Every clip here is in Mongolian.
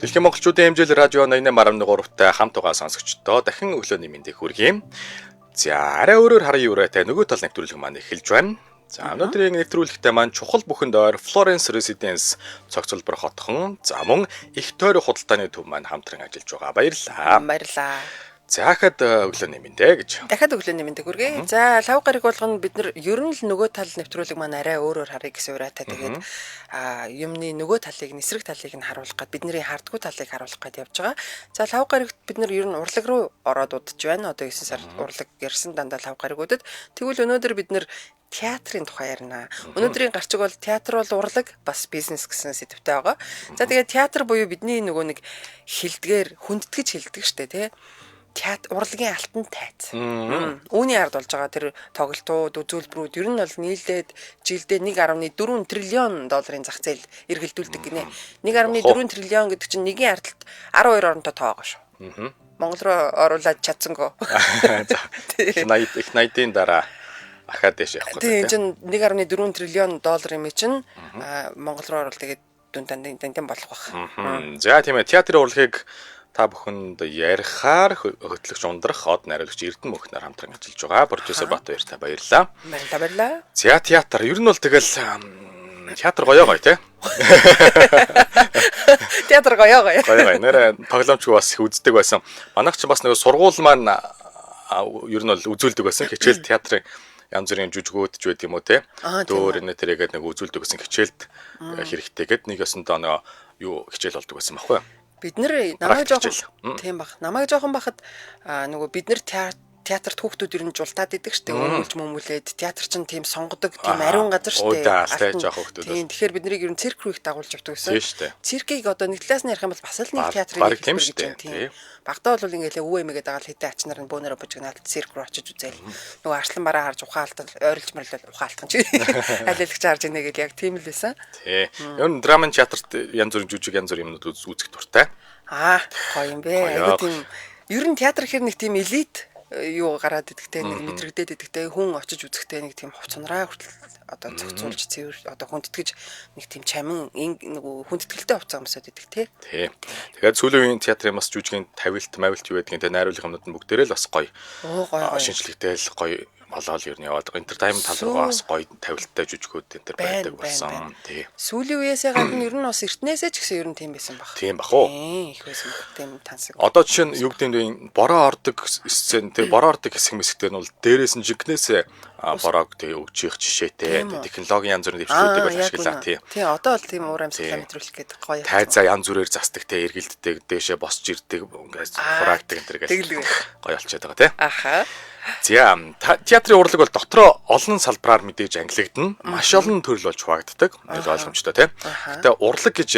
Дэлхийн монголчуудын хэмжээл радио 88.3-тай хамт байгаа сонсогчдоо дахин өглөөний мэндийг хүргэе. За арай өөрөөр харъя юуратай нөгөө тал нэвтрүүлэг маань эхэлж байна. За өнөөдрийн нэвтрүүлэгтээ маань чухал бүхэнд ойр Florence Residence цогцлбор хотхон за мөн их тойрог худалдааны төв маань хамтран ажиллаж байгаа. Баярлалаа. Баярлалаа. За дахиад өглөөний мэндэ гэж. Дахиад өглөөний мэндийг хүргэе. За лав гариг болгоно бид нар ер нь л нөгөө тал нэвтрүүлэг маань арай өөрөөр харъя гэсэн ураатай тэгээд юмны нөгөө талыг эсрэг талыг нь харуулах гээд бидний хардггүй талыг харуулах гээд явж байгаа. За лав гаригт бид нар ер нь урлаг руу ороод удаж байна. Одоо 9 сар урлаг ярьсан дандаа лав гаригуудад. Тэгвэл өнөөдөр бид нар театрын тухай ярина. Өнөөдрийн гарчиг бол театр бол урлаг бас бизнес гэсэн сэдвтэй байгаа. За тэгээд театр буюу бидний нөгөө нэг хилдгээр хүндэтгэж хилдэг штэ тий. Театр урлагийн алтан тайз. Үүний ард болж байгаа тэр тоглолтууд, үзүүлбэрүүд ер нь бол нийлээд жилдээ 1.4 триллион долларын зах зээл эргэлдүүлдэг гинэ. 1.4 триллион гэдэг чинь нэгэн ардалт 12 оронтой тоогоо шүү. Монгол руу оруулаад чадсангүй. Их 80-ийн дараа ахаад дэш явах гэдэг. Тийм чинь 1.4 триллион доллар юм чинь Монгол руу оруулаад тэгээд дүн тань болох байх. За тийм ээ театрын урлагийг та бүхэнд ярихаар хөтлөгч ундрах од найруулагч Эрдэнэ мөнхнөр хамтран ажиллаж байгаа. Продюсер Бат баяртай баярлалаа. Баярлалаа. За театр ер нь бол тэгэл театр гоё тий. Театр гоё. Гоё. Нэр тоглоомчгүй бас үздэг байсан. Манайх ч бас нэг сургууль маань ер нь бол үзүүлдэг байсан. Хичээл театрын янз бүрийн жүжигүүд ч байд юм уу тий. Дөөр энэ тэрийгээд нэг үзүүлдэг байсан хичээлд хэрэгтэйгээд нэг ёсондоо нэг юу хичээл болдог байсан байхгүй юу? Бид нар намайг жоохон тийм баг. Намайг жоохон бахад нөгөө бид нар театрт хүүхдүүд ер нь жултаад идэг штеп өмүүлээд театр чинь тийм сонгодог тийм ариун газар штеп. Тийм тэгэхээр бид нарыг ер нь цирк рүү их дагуулж явдаг гэсэн. Циркийг одоо нэг талаас нь ярих юм бол бас л нэг театрын тийм штеп. Багтаа бол ингээл өвөө эмээгээ дагаад хэдэн ачнаар нь бөөнөрө бужигнаалт цирк руу очиж үзээл. Нөгөө арслан бараа харж ухаалтал ойрлж мөрлөл ухаалтан чи алиалагч харж ийнэ гэл яг тийм л байсан. Тий. Ер нь драмын театрт янз бүрийн жүжиг янз бүрийн юмнууд үзэх дуртай. Гоё юм бэ. Айгу тийм ер нь театр хэр нэг тийм элит юу гараад идэгтэй нэг мэдрэгдээд идэгтэй хүн очиж үзэхтэй нэг тийм хувцанраа хүртэл одоо цогцолж цэвэр одоо хүндэтгэж нэг тийм чамин нэг хүндэтгэлтэй хувцас өмсөд идэг тий. Тэгээд сүүлийн үеийн театрын бас жүжигийн тавилт мавилт юу байдгийг тэ найруулах юмнууд нь бүгдээрээ л бас гоё. Шинжлэхтэй л гоё болоод ер нь яваад байгаа. Entertainment тал руу бас гоё тавилттай жүжигүүд энэ төр байдаг болсон. Тий. Сүүлийн үеэсээ гадна ер нь бас эртнээсээ ч гэсэн ер нь тийм байсан баг. Тийм бах уу? Их байсан тийм тансаг. Одоо жишээ нь юу гэдэг нь бороо ордог сцен тэр бороо ордог хэсэг мэсгтэр нь бол дээрээс нь жинкнээсээ бороог тэг өгч их жишээтэй технологийн янз бүрийн дэвшлүүдийг бол ашиглаа тий. Тий одоо л тийм уур амьсгалаа мэдрүүлэх гэдэг гоё. Тайзаа янз бүрээр застдаг те эргэлддэг дээшээ босч ирдэг ингээс хураагддаг энэ төр гэж гоё болчиход байгаа тий. Аха. За театрын урлаг бол дотроо олон салбараар мэдээж ангилагдана. Маш олон төрөл болж хуваагддаг. Нэг ойлгомжтой тийм. Гэтэ урлаг гэж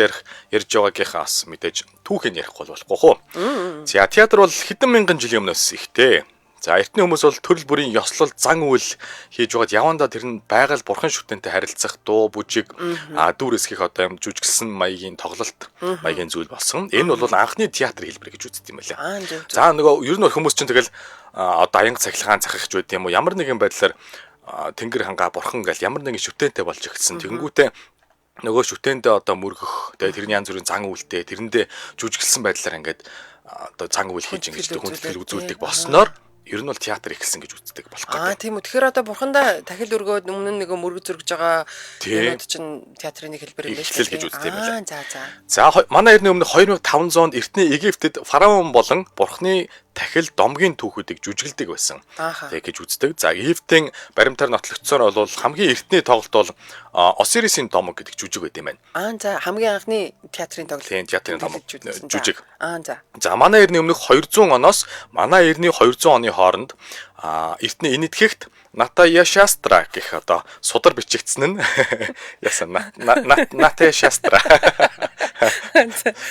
ярьж байгаагийнхаас мэдээж түүхийг ярихгүй болохгүй хөө. За театр бол хэдэн мянган жилийн өмнөөс ихтэй. За эртний хүмүүс бол төрөл бүрийн ёслол зан үйл хийж байгаад явандаа тэр нь байгаль бурхан шүтэнтэй харилцах дуу бүжиг дүр эсгэх одоо юм жүжиглсэн маягийн тоглолт маягийн зүйл болсон. Энэ бол анхны театр хэлбэр гэж үздэг юм байна. За нөгөө ер нь хүмүүс чинь тэгэл одоо аянга цахилгаан захих ч байд юм уу ямар нэгэн байдлаар тэнгэр хангаа бурхан гэл ямар нэгэн шүтэнтэй болж эхэлсэн. Тэнгүүтээ нөгөө шүтэндээ одоо мөргөх тэгээ тэрний янз бүрийн зан үйлтэй тэрэндээ жүжиглсэн байдлаар ингээд одоо зан үйл хийж ингэж хүндэтгэл үзүүлдэг болсноор ер нь бол театр ихсэн гэж үздэг болох гэдэг. Тийм үү. Тэгэхээр одоо бурхандаа тахил өргөөд өмнө нэг мөрөг зөргөж байгаа юмуд чинь театрын нэг хэлбэр юм байна шүү гэж үздэг юм байна. За. За манай эртний өмнө 2500-д эртний Египтэд фараон болон бурхны тахил домгийн түүхүүдийг жүжиглдэг байсан. Тэг гэж үздэг. За Египтийн баримтаар нотлогдсоор бол хамгийн эртний тоглолт бол Осирисийн домог гэдэг жүжиг байт юм байна. За хамгийн анхны театрын тоглолт. Тийм театрын домог жүжиг. За. За манай эртний өмнөх 200 оноос манай эртний 200 оны хооронд эртний энэтхэгт Натая Шастра гэх одоо судар бичигдсэн нь яасан Натая Шастра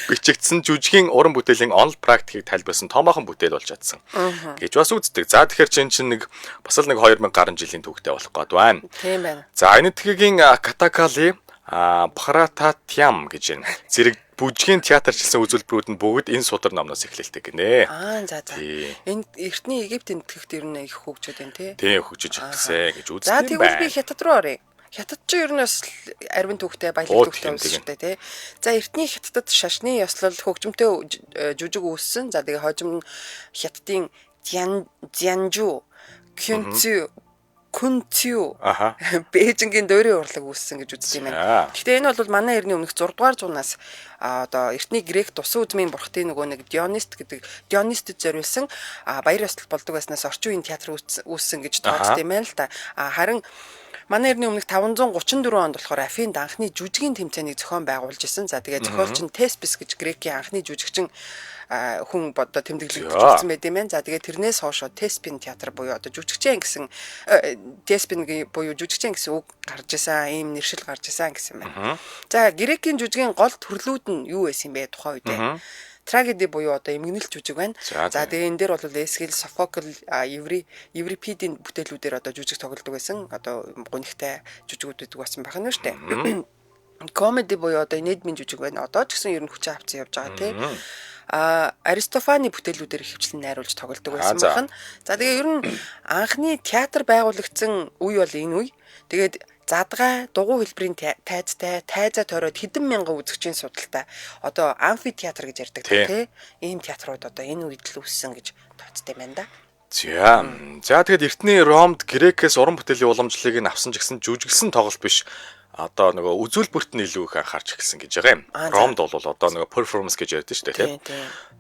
бичигдсэн жүжигийн уран бүтээлийн онл практикийг тайлбарласан томоохон бүтээл болж чадсан гэж бас үздэг. За тэгэхээр чинь нэг бас л нэг 2000 гаруй жилийн түүхтэй болох гээд байна. Тийм байна. За энэтхэгийн Катакали Бхарататьям гэж зэрэг бүжгийн театрчилсан үзүүлбэрүүд нь бүгд энэ судар номноос эхлэлтэй гинэ. За. Энэ эртний Египт энэтхэгт ер нь их хөгжөөд байна тий. Тийм хөгжиж ирсэн гэж үздэг юм байна. За тэгвэл би хятад руу оръё. Хятад ч ер нь бас арвин түүхтэй, баялаг түүхтэй ус шүү дээ, тий. За эртний Хятадд шашны ёслол хөгжмөнтэй жүжиг үүссэн. За тэгээ хожим нь Хятадын Зянжу, Күнцю Бээжингийн дойрын урлаг үүссэн гэж үздэг юм байна. Гэхдээ энэ бол манай эртний өмнөх 6 дугаар зуунаас одоо эртний грек тусан үзмийн бурхтын нөгөө нэг Дионистэд зориулсан баяр ёслол болдог байснаас орчин үеийн театр үүссэн гэж тооцсон юм байна л да. Харин манай эртний өмнөх 534 онд болохоор Афинд анхны жүжигийн тэмцээнийг зохион байгуулж исэн. За тэгээ зохиолч нь Теспис гэж грекийн анхны жүжигчин хүн одоо тэмдэглэгдсэн байт юм байна. За тэгээ тэрнээс хойш Теспин театр буюу одоо жүжигчин гэсэн Теспин буюу жүжигчин гэсэн үг гарч исэн, ийм нэршил гарч исэн гэсэн юм байна. За грекийн жүжигийн гол төрлүүд нь юу байсан юм бэ тухайн үедээ? Трагеди буюу одоо эмгэнэл жүжиг байна. За тэгээ энэ дээр бол Эсхил, Софокл, Еврипидийн бүтээлүүдээр одоо жүжиг тоглодог байсан. Одоо гунигтай жүжигүүд байдаг болсон байх нь шүү дээ. Комеди буюу одоо нийгмийн жүжиг байна. Одоо ч гэсэн ер нь хүчээ авцсан явж байгаа тийм. Аристофаны бүтээлүүдээр хөвчлэн найруулж тоглодог байсан байна. За тэгээ ер нь анхны театр байгуулагдсан үе бол энэ үе. Тэгээд задгай, дугуй хэлбэрийн тайзтай, тайзаа тойроод хэдэн мянган үзэгчийн судалтай одоо амфитеатр гэж ярьдаг тийм. Ийм театрууд одоо энэ үед л үүссэн гэж тооцдог юм байна да. За тэгээд эртний Ромд грекээс уран бүтээлийн уламжлалыг нь авсан ч гэсэн жүжигсэн тоглолт биш. Одоо нөгөө үзүүлбэрт нь илүү их анхаарч эхэлсэн гэж байгаа юм. Ромд бол одоо нөгөө performance гэж ярьдэн шүү дээ тийм.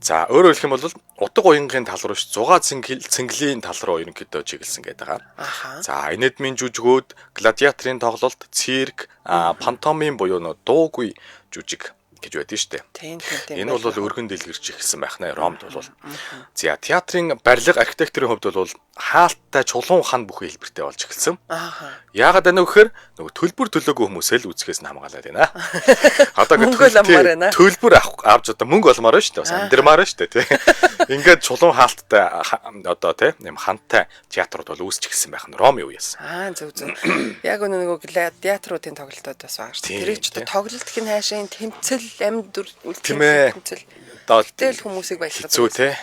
За өөрөөр хэлэх юм бол утга уянгийн тал руу ш зугаа цэнгэлийн тал руу ерөнхийдөө чиглэсэн гэдэг байгаа. За энэдмийн жүжигүүд, гладиаторын тоглолт, цирк, пантомим буюу нөгөө дуугүй жүжиг гэж байдэн шүү дээ. Энэ бол өргөн дэлгэрч эхэлсэн байх нэ Ромд бол. За театрын барилга архитектурын хувьд бол хаалттай чулуун хан бүхий хэлбэртэй болж эхэлсэн. Яагаад байна вэ гэхээр нөгөө төлбөр төлөөгүй хүмүүсээ л үзэхээс нь хамгаалаад байна. Одоо төлбөр авч одоо мөнгө олмоор байна шүү дээ. Бас амьдрмаар шүү дээ тий. Ингээд чулуун хаалттай одоо тий юм хантай театрууд бол үүсч эхэлсэн байх нь Ромын үеэс. Зөв. Яг нөгөө гладиаторуудын тоглолтууд бас байгаа шүү дээ. Тэрийг ч одоо тоглолт гэх нь хаашаа тэмцэл амьд тэмцэл тэл хүмүүсийг баялгаад хэцүү тий.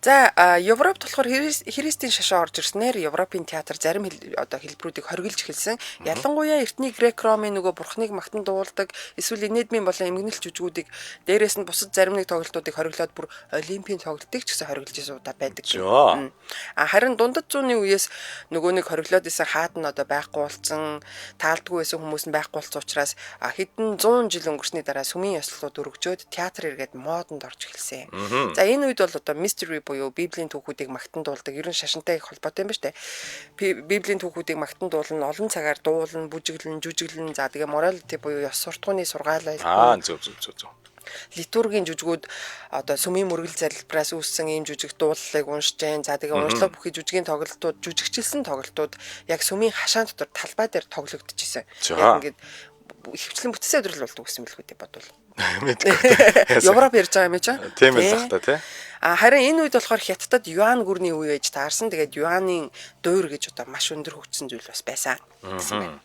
За Европт болохоор Христийн шашаа орж ирснээр Европын театр зарим одоо хэлбэрүүдийг хоригилж эхэлсэн. Ялангуяа эртний грек-ромын нөгөө бурхныг магтан дуулдаг эсвэл энедмийн болон эмгэнэл жүжгүүдийг дээрээс нь бусад зарим нэг тоглолтуудыг хориглоод бүр олимпийн тоглолтыг ч гэсэн хориглож исэн удаа байдаг. Харин дундад зууны үеэс нөгөө нэг хориглоод исэн хаад нь одоо байхгүй болсон, таалдгүй байсан хүмүүс нь байхгүй болсон учраас хэдэн 100 жил өнгөрсний дараа сүмийн ёслолууд өргөжөөд театр эргээд модонд орж эхэлсэн. За энэ үед бол одоо mystery буюу Библийн түүхүүдийг магтан дуулдаг. Ер нь шашинтай их холбоотой юм ба штэ. Библийн түүхүүдийг магтан дуулна, олон цагаар дуулна, бүжиглэн, жүжиглэн. За тэгээ morality буюу ёс суртахууны сургаалаа. Зөв. Литургийн жүжгүүд одоо сүмийн мөргөл залбираас үүссэн ийм жүжиг дуулалыг уншиж जैन. За тэгээ уншлаг бүхий жүжигийн тоглолтууд, жүжигчилсэн тоглолтууд яг сүмийн хашаан дотор талбай дээр тоглогдчихсэн. Яг ингээд хөвчлэн бүтээсээ өдрөл болдог гэсэн мэлхүү дээ бодвол. Европ ярьж байгаа юм чи? Тийм л бах та тий. Харин энэ үед болохоор Хятадд юан гүрний үе ээж таарсан. Тэгээд юанийн дуур гэж одоо маш өндөр хөгжсөн зүйл бас байсан гэсэн байна.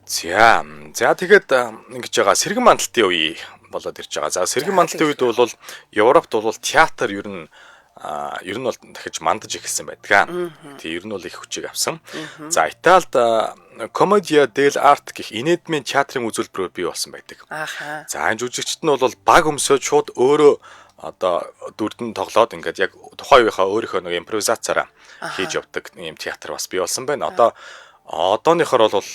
За тэгээд ингэж байгаа сэргэн мандалтын үе болоод ирж байгаа. За сэргэн мандалтын үед бол Европт бол театр ер нь бол дахиж мандаж эхэлсэн байдаг. Тэг ер нь бол их хүчийг авсан. За Италид Commedia dell'arte гэх инедмийн театрын үзүүлбэрүүд бий болсон байдаг. За энэ жүжигчид нь бол баг өмсөж шууд өөрөө одоо дүрдэн тоглоод ингээд яг тухайн үеийнхээ өөрийнхөө нэг импровизацаараа хийж явдаг юм театр бас бий болсон байна. Одооныхоор бол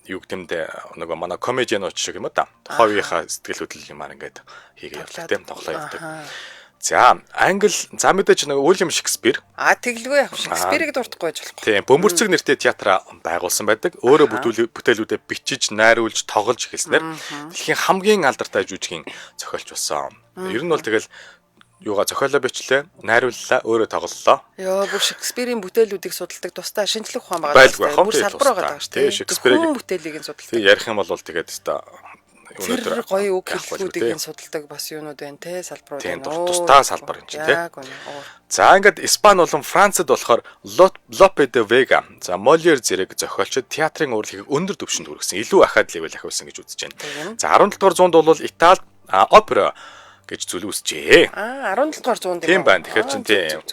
юу гэмдэ нөгөө манай комедианууд шиг юм да. Тухайн үеийнхээ сэтгэл хөдлөл юмар ингээд хийгээ явдаг тийм тоглоо явдаг. За англи за мэдээж нэг Уильям Шекспир тэглгүй яг Шекспирийг дуртахгүй байж болохгүй. Тийм бөмбөрцөг нэртэй театр байгуулсан байдаг. Өөрөө бүтээлүүдэд бичиж, найруулж, тоглож эхэлснээр дэлхийн хамгийн алдартай жүжигийн зохиолч болсон. Ер нь бол тэгэл юугаа зохиолоо бичлээ, найрууллаа, өөрөө тоглолоо. Бүр Шекспирийн бүтээлүүдийг судалдаг тусдаа шинжлэх ухаан байгаа. Бүр салбар байгаа шүү дээ. Шекспирийн бүтээлийг нь судалдаг. Ярих юм бол тэгээд тэр гоё үг хэлбэрүүдийг судалдаг бас юунууд байна те салбарууд байна. Тийм тусдаа салбар юм чи те. За ингээд Испани болон Францад болохоор Lope de Vega, за Molière зэрэг зохиолчид театрын урлагийг өндөр түвшинд хүргэсэн. Илүү ахаад левел ахиулсан гэж үзэж байна. За 17 дугаар зуунд бол Италид опера гэж зүйл үүсжээ. 17 дугаар зуунд тийм байна. Тэгэхээр чин тийм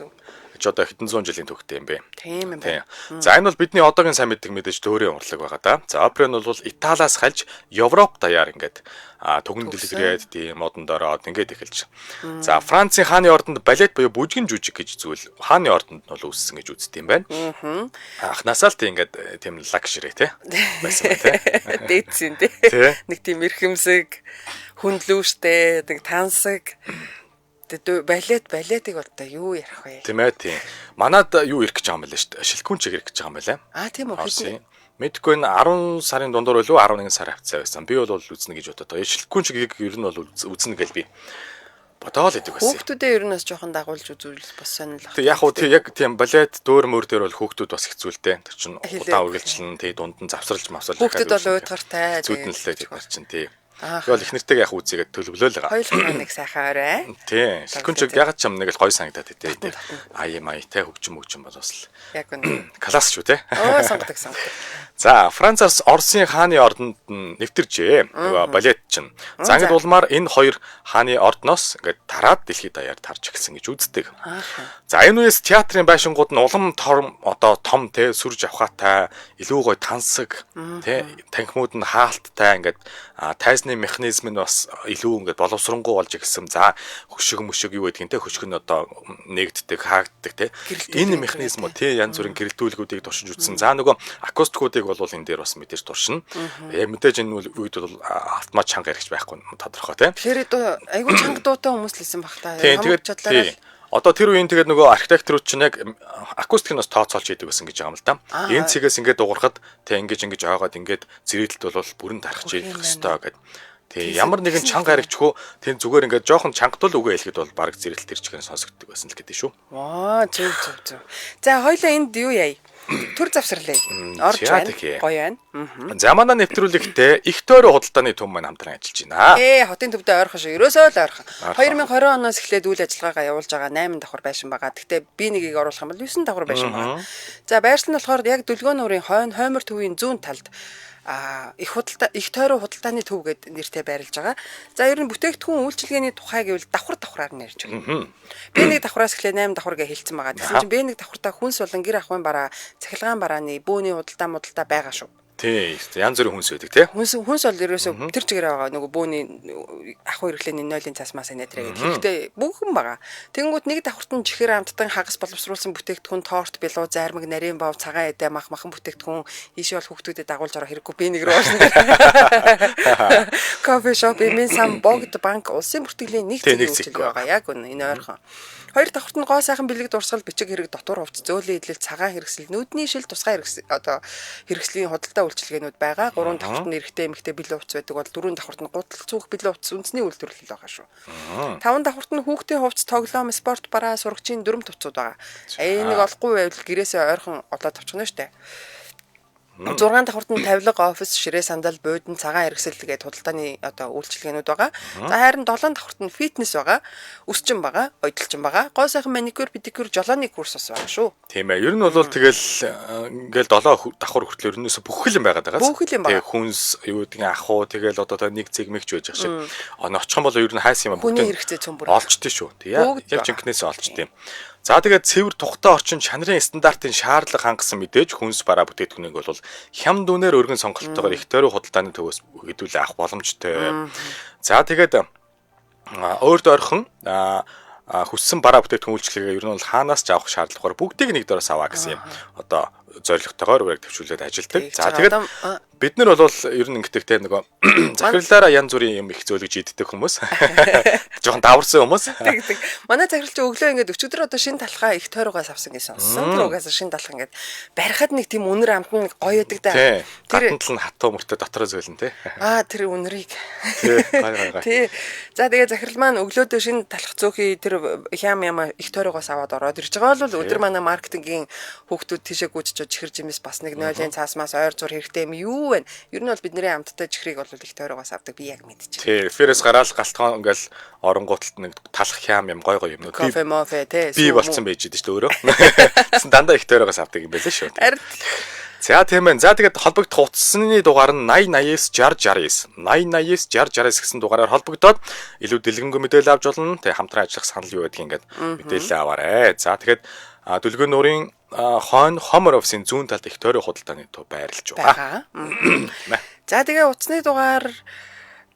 ч одоо хэдэн зуун жилийн түүхтэй юм бэ. Тийм юм байна. За энэ бол бидний одоогийн сайн мэддэг мэдээж дөөрийн урлаг байгаа да. За опера нь бол Италиас хальж Европ даяар ингээд түгэн дэлгэрээд тийм модонд ороод ингээд эхэлж. За Францын хааны ордонд балет буюу бүжгэн жүжиг гэж зүйл хааны ордонд нь бол үүссэн гэж үздэг юм байна. Анхнаасаа л тийм ингээд тийм лагшрэ те. Байсан те. Дээдсэн те. Нэг тийм эрхэмсэг, хүндлүүштэй, нэг тансаг. Балетыг бол та юу ярих вэ? Тийм ээ тийм. Манад юу ирэх гэж байгаа юм бэ шүү дээ. Шилхүүн чиг ирэх гэж байгаа юм байна. Тийм үү. Мэдгүй энэ 10 сарын дундуур болов 11 сар хавцаа байсан. Би бол үзнэ гэж бодоод. Шилхүүн чигийг ер нь бол үзнэ гэж би бодоол идэг байсан. Хүүхдүүдээ ер нь бас жоохон дагуулж үзүүл бас сонирхол. Тэг яг уу яг тийм балет дөөр мөр дээр бол хүүхдүүд бас хэцүүлтэй. Тэр чинь удаан үргэлжлэн тэг дунд нь завсарлж мавсарлж хүүхдүүд бол уйтгартай. Зүуднэлтэй тэр чинь тий. Тэгэл их нэртэйг яг үзээгээд төлөвлөөл байгаа. Хоёулаа нэг сайхан орой. Тий. Шилхүүн чиг яг ч юм нэг л гоё санагдаад тий. Аяа те хөгжим бол бас л. Яг үнэ. Класс шүү те. Сонгодог. За, Францаас Оросын хааны ордонд нэвтэрчээ. Нөгөө балет чинь. За ингээд улмаар энэ хоёр хааны ордноос ингээд тараад дэлхийд даяар тарж эхэлсэн гэж үздэг. За, энэ үеэс театрын байшингууд нь улам одоо том те сүрж авахатай, илүү гоё тансаг те танхимууд нь хаалттай ингээд тайзны механизм нь бас илүү ингээд боловсронгуй болж ирсэн. За, хөшиг юу гэдгийг те хөшиг нь одоо нэгддэг, хаагддаг те. Энэ механизм те янз бүрийн гэрэлтүүлгүүдийг туршиж үзсэн. За, нөгөө акустикуудыг бол энэ дээр бас мэдээж туршина. Мэдээж энэ үед бол автомат чанга хэрэгч байхгүй тодорхой тийм. Тэгэхээр айгүй чанга дуутай хүмүүс л исэн баг та. Тэгээд одоо тэр үеийн тэгээд нөгөө архитекторууд чинь яг акустик нь бас тооцоолж хийдэг байсан гэж байгаа юм л да. Энэ цэгээс ингээд дуурахад тэг ингэж ойгоод ингээд зэрэгэлт бол бүрэн дарахж ирэх ёстой гэдэг. Тэг ямар нэгэн чанга харигчгүй тэг зүгээр ингээд жоохон чангатул үгээ хэлэхэд бол баг зэрэгэлт ирчихээр сонсогддог байсан л гэдэг шүү. Зөв. За хоёлаа энд юу яа? Төр завсарлаа. Орж байна. Гоё байна. За манай нэвтрүүлэгтээ их тойрон худалдааны төв маань хамтран ажиллаж байна. Хотын төвдөө ойрхон шүү. Ерөөсөө л ойрхон. 2020 оноос эхлээд үйл ажиллагаагаа явуулж байгаа 8 давхар байшин байгаа. Гэхдээ би нэгийг оруулах юм бол 9 давхар байшин байгаа. За байршил нь болохоор яг Дүлгөө нуурын хоймор төвийн зүүн талд их тойрон худалдааны төв гэд нэртэй байрлаж байгаа. За ер нь бүтээгдэхүүн үйлчилгээний тухай гэвэл давхраар нэрж байгаа. B1 давхраас эхлээ 8 давхар гэж хэлсэн байгаа. Тэгсэн чинь B1 давхартаа хүнс болон гэр ахуйн бараа, цахилгаан барааны бөөний худалдаа байгаа шүү. Тий, янз бүрийн хүнс байдаг тий. Хүнс бол ерөөсөө тэр чигээр байгаа нөгөө бөөний ахуй хэрэглээний 0-ын цасмаас нэтрээ гэдэг. Гэхдээ бүгэн байгаа. Тэнгүүд нэг давхарт нь чихээр амттан хагас боловсруулсан бүтээгдэхүүн, торт, билуу, зармаг, нарийн бов, цагаан эдэ, махан бүтээгдэхүүн ийшээ бол хүүхдүүдэд дагуулж орох хэрэггүй би нэг рүү уушна. Кофе шоп, эмийн сан, богд банк, улсын бүртгэлийн нэг зүйл байгаа. Яг энэ ойрхон. Хоёр давхарт нь гоо сайхан бэлэг дурсгал бичиг хэрэг дотор хувц зөөлөн идэл цагаан хэрэгсэл нүдний шил тусгай хэрэгслийн худалдаа үйлчилгээнүүд байгаа. Гурван давхарт нь эрэгтэй эмэгтэй бэлэг хувц байдаг бол дөрвөн давхарт нь гутал цүнх бэлэг хувц үндэсний үйлдвэрлэл байгаа шүү. Таван давхарт нь хүүхдийн хувц тоглоом спорт бараа сурагчийн дүрм төвцүүд байгаа. Энийг олохгүй байвал гэрээсээ ойрхон олоод авчихна штэ. 6 давхарт нь тавилга, офис, ширээ, сандал, буудан, цагаан хэрэгсэл тэгээд худалдааны үйлчилгээнүүд байгаа. За харин 7 давхарт нь фитнес байгаа, өсчин байгаа, ойдолчин байгаа. Гоо сайхан маникюр, педикюр, жолооны курс бас байгаа шүү. Тийм ээ. Ер нь бол тэгэл ингээл 7 давхар хүртэл ерөнөөсө бүх л юм байгаад байгаа. Тэгээ хүнс, юу гэдгийг ахуу, тэгэл одоо нэг зэг мэгч байж байгаа шиг. Очих юм бол ер нь хайсан юм бүгд. Хүний хэрэгцээ цөмбөр олчдээ шүү. Тэгээ яг жинкнээс олчдээ. За тэгээд цэвэр тухтай орчин чанарын стандартын шаардлага хангасан мэдээж хүнс бараа бүтээгдэхүүнийг бол хям дүүнээр өргөн сонголттойгоор их тойрон худалдааны төвөөс хэдүүлээ авах боломжтой. За тэгээд өөрт орхон хүссэн бараа бүтээгдэхүүн үйлчлэгээ ер нь бол хаанаас ч авах шаардлагагаар бүгдийг нэг дөрөөс аваа гэсэн юм. Одоо зорилготойгоор үрэг төвшүүлээд ажилдаг. За тэгээд бид нар бол ер нь ингэдэг те нөгөө захирлаараа янз бүрийн юм их зөөлөж иддэг хүмүүс. Жохон даварсан хүмүүс. Тэгдэг. Манай захирал чи өглөө ингээд өчигдөр одоо шинэ талхаа их тойрогоос авсан гэсэн сонссон. Тэр угаасаа шинэ талхаа ингээд барихад нэг тийм үнэр амт нь гоё яадаг да. Тэр гатантал нь хатуу мөртөө дотроо зөөлн те. Тэр үнэрийг. Тий. За тэгээд захирал маань өглөөдөө шинэ талх цөөхий тэр хям их тойрогоос аваад ороод ирж байгаа бол өдөр манай маркетингийн хүүхдүүд тийшээ гүйж чихэр жимээс бас нэг 0-ын цаасмаас ойр зур хэрэгтэй юм юу вэ? Ер нь бол бидний амттай чихрийг бол их тойрогоос авдаг би яг мэдчихэв. Тий, эфирээс гараал галтгоо ингээл оронгууталт нэг талах хям юм гой юмнууд. Кофе мофе тий. Би болцсон байж дээ шүү дээ өөрөө. Дандаа их тойрогоос авдаг юм байлээ шүү. За тийм ээ. За тэгээд холбогдох утасны дугаар нь 8089 6069 8089 6069 гэсэн дугаараар холбогдоод илүү дэлгэнгүй мэдээлэл авч болно. Тэгээ хамтран ажиллах санал юу гэдгийг ингээд мэдээлэл аваарэ. За тэгээд Дүлгэн нуурын хойно Homer Office-ийн зүүн талд их тойрон худалдааны төв байрлаж байгаа. За тэгээ утасны дугаар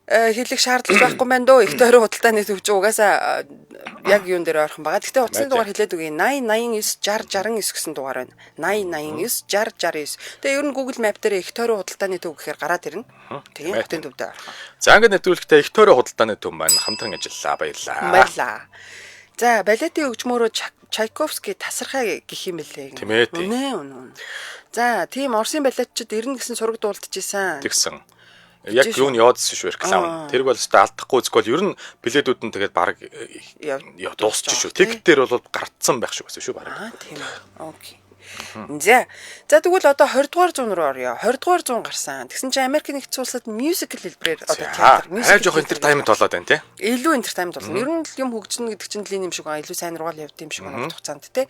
хэлэх шаардлага байхгүй байна дөө. Их тойрон худалдааны төв ч угаасаа яг юун дээр ойрхон байгаа. Гэхдээ утасны дугаар хэлээд үгүй 8089 6069 гэсэн дугаар байна. 8089 6069. Тэгээ ер нь Google Map дээр их тойрон худалдааны төв гэхээр гараад ирнэ. Тэгээ хотын төвдөө ойрхон. За ингээд нэвтрүүлэгтээ их тойрон худалдааны төв маань хамтран ажиллаа. Баярлалаа. За, балетын хөгжмөөрөө Чайковский тасархай гэх юм бэлээ. Үнэ. За, тийм Оросын балетчид ирнэ гэсэн сураг дуулдчихсан. Тэгсэн. Яг юу нь яваадсэн шүү реклам. Тэрг бол өстой алдахгүй үзгүй ер нь билетүүд нь тэгээд баг дуусчих шүү. Тикет дээр бол гартсан байх шүү гэсэн шүү баг. Тийм. Окей. За тэгвэл одоо 20 дугаар зуун руу орё. 20 дугаар зуун гарсан. Тэгсэн чинь Америк нэгдсэн улсад мюзикл хэлбэрээр одоо театр, мюзикл жоох entertainment болоод байна тий. Илүү entertainment болно. Ер нь л юм хөгжинэ гэдэг чинь л юм шиг байгаа. Илүү сайн руугаал явд юм шиг байна хугацаанд тий.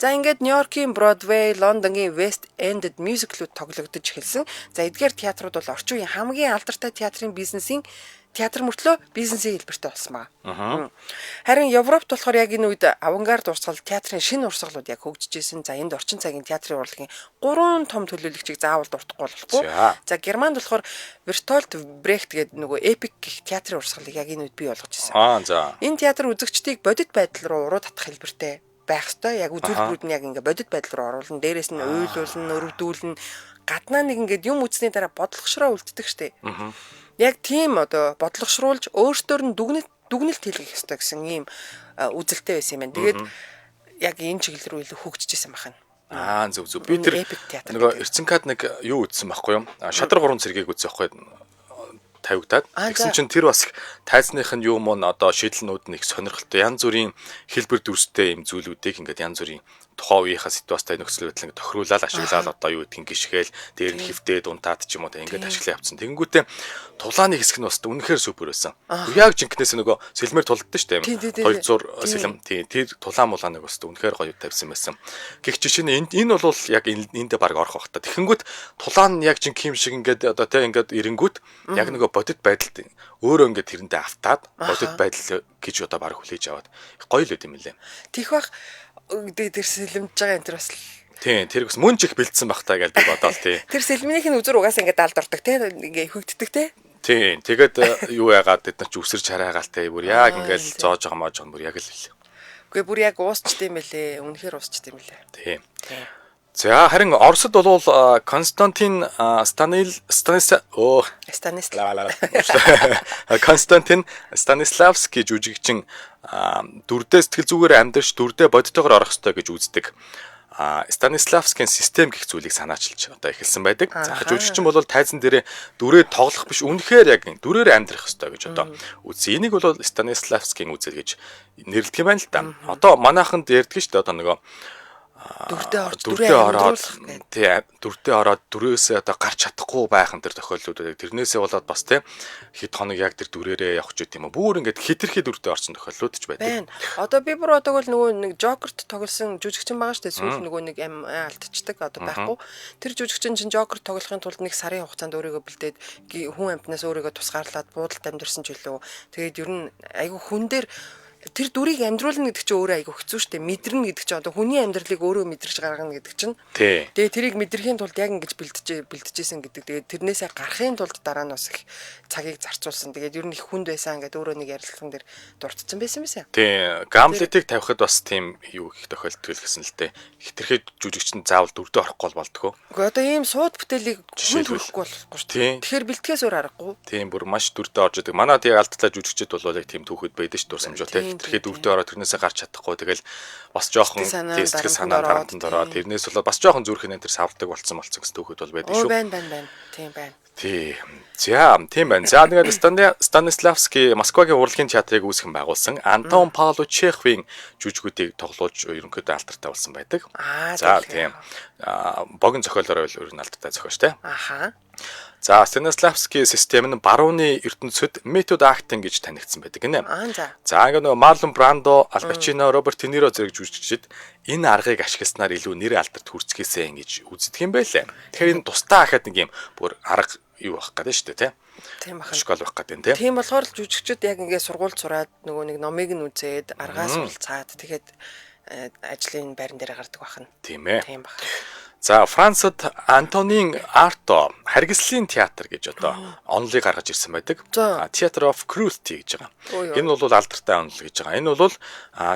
За ингээд Нью-Йоркийн Broadway, Лондонгийн West End-д мюзиклүүд тоглогдож эхэлсэн. За эдгээр театрууд бол орчин үеийн хамгийн алдартай театрын бизнесийн театр мөртлөө бизнесийн хэлбэртэй болсон байгаа. Харин Европт болохоор яг энэ үед авангард урсгал театрын шинэ урсгалууд яг хөгжиж исэн. За энд орчин цагийн театрын урлагийн 3 том төлөөлөгчийг заавал дуртахгүй болохгүй. За Германд болохоор Bertolt Brecht гэдэг нөгөө эпик гэх театрын урсгалыг яг энэ үед бий болгож исэн. Энэ театр үзэгчдийг бодит байдал руу уруу татах хэлбэртэй байх ёстой. Яг үзүүлбэрүүд нь яг ингээ бодит байдал руу оруулна. Дээрээс нь уйлуулна, өрөвдүүлнэ. Гаднаа нэг ингээд юм үзсний дараа бодлогошроо үлддэг штеп. Яг тийм одоо бодлогошруулж өөртөө нь дүгнэлт хийлгэх ёстой гэсэн ийм үзэлтэй байсан юм байна. Тэгээд яг энэ чиглэл рүү илүү хөгжиж исэн байна. Зөв. Би тэр нөгөө Эрцэнкад нэг юу үзсэн байхгүй юм. Шадар 3 цэргийг үзсэн байхгүй тавигдаад. Тэгсэн чинь тэр бас тайзных нь юм уу одоо шийдлнүүд нь их сонирхолтой. Янз бүрийн хэлбэр дүрстэй юм зүйлүүдийг ингээд янз бүрийн тухайн үеийнхаа ситуацтай нөхцөл байдал ингээд тохируулаад ашиглаад одоо юу гэдгийг гიშгээл дээр нь хөвтөөд унтаад ч юм уу ингээд ашиглаа явцсан. Тэгэнгүүтээ тулааны хэсэг нь бас үнэхээр супер байсан. Яг жинкнээс нөгөө сэлмээр тулддаг шүү дээ. 200 сэлэм тэр тулаан мулааныг бас үнэхээр гоё тавьсан байсан. Гэх жишээ нь энэ бол яг эндээ баг орох бах та. Тэгэнгүүт тулаан яг жинк юм шиг ингээд одоо тэ ингээд ирэнгүүт яг нөгөө бодит байдалд өөрөө ингээд тэрэндээ автаад бодит байдал гэж одоо баг хүлээж аваад гоё л үт юм лээ. Тих бах тэр сэлэмж байгаа энэ тэр бас тийм тэр бас мөн ч их бэлдсэн бах та гэж бодоол тий. Тэр сэлмнийх нь үзүр угаасаа ингээд далд ордог тий ингээ хөгддөг тий. Тийм тэгээд юу яагаад бид нар ч үсэрч хараагаал тий бүр яг ингээд зоож байгаа маа жоо бүр яг л хэлээ. Үгүй бүр яг уусчт юм бэлээ. Үнэхээр уусчт юм бэлээ. Тийм. За харин Оросд бол Константин Станиславский жүжигчин дүрдээ сэтгэл зүгээр амьдарч дүрдээ бодитойгоор орох ёстой гэж үздэг. Станиславскийн систем гэх зүйлийг санаачилж одоо эхэлсэн байдаг. За жүжигчин бол тайзан дээрээ дүрээ тоглох биш үнэхээр яг дүрээр амьдрах ёстой гэж одоо үзсэн. Энийг бол Станиславскийн үзэл гэж нэрлэдэг юм байна л да. Одоо манайханд ярьдаг шүү дээ одоо нөгөө дүрдээ ороод дүрээсээ одоо гарч чадахгүй байх энэ төр тохиолдлууд тэрнээсээ болоод бас тийм хэд хоног яг тэр дүрээрээ явах ч гэдэм юм бүр ингээд хитрхи дүрдээ орсон тохиолдлууд ч байдаг. Одоо би бүр одоо бол нөгөө нэг Жокерт тоглосон жүжигчин байгаа шүү дээ. Сүүл нөгөө нэг алдчихдаг одоо байхгүй. Тэр жүжигчин чинь Жокерт тоглохын тулд нэг сарын хугацаанд өөрийгөө бэлдээд хүн амьтнаас өөрийгөө тусгаарлаад буудалд амьдэрсэн ч үлээ. Тэгээд ер нь айгүй хүн дээр тэр дүрийг амьдруулна гэдэг чинь өөрөө айгүй хэцүү шттэ. Мэдрэнэ гэдэг чинь одоо хүний амьдралыг өөрөө мэдрэж гаргана гэдэг чинь. Тэгээ тэрийг мэдрэхийн тулд яг ингэж бэлдэжсэн гэдэг. Тэгээ тэрнээсээ гарахын тулд дараа нь бас их цагийг зарцуулсан. Тэгээд ер нь их хүнд байсан гэдэг өөрөө нэг ярилцлаган дээр дурдсан байсан байсан. Тий. Гамлетийг тавихад бас тийм юу их тохиолддог гэсэн л дээ. Хитрхи жүжигчин заавал дүрдээ орохгүй болдгоо. Үгүй одоо ийм сууд бүтээлийг хүн төрөхгүй болохгүй шүү дээ. Тэгэхээр бэлтгэхээс өөр аргагүй. Тийм бүр маш дүрдээ орж идэг. Манай тий алдталаа жүжигчд бол яг тийм түүхэд байдаг ш дурсамжуу тий. Тэрхэд дүрдээ ороод тэрнээсээ гарч чадахгүй тэгэл бас жоохон сэтгэл санаа дарамтанд ороод тэрнээс болоод бас жоохон зүрхэн энэ төр савлдаг болсон гэсэн түүхэд бол байдаг шүү. Байна. Тийм байна. Тийм. За, тийм байна. За тэгээд Станиславский Москвагийн урлагийн театрыг үүсгэн байгуулсан Антон Павлович Чеховын жүжигүүдийг тоглуулж ерөнхийдөө алдартай болсон байдаг. За, тийм. Богино зохиолоор ер нь алдартай зохиолч те. За, Станиславский систем нь барууны ертөнцид метод актинг гэж танигдсан байдаг гинэ. За, ингээ нөгөө Марлон Брандо, Ал Пачино, Роберт Де Ниро зэрэг жүжигчид энэ аргыг ашигласнаар илүү нэр алдарт хүрцгээсэн гэж үздэг юм байлаа. Тэгэхээр энэ тусдаа хахад нэг юм бүр арга юу байх гэдэг шүү дээ тий. Тийм бахан. Школ байх гэдэг тий. Тийм болохоор л жүжигчид яг ингээ сургууль сураад нөгөө нэг номыг нь үзээд аргаас уулзаад тэгээд ажлын байран дээр гардаг бахна. Тийм ээ. Тийм баг. За Францад Антонин Арто харгислын театр гэж одоо онолыг гаргаж ирсэн байдаг. Theatre of Cruelty гэж байгаа. Энэ бол алдартай онол гэж байгаа. Энэ бол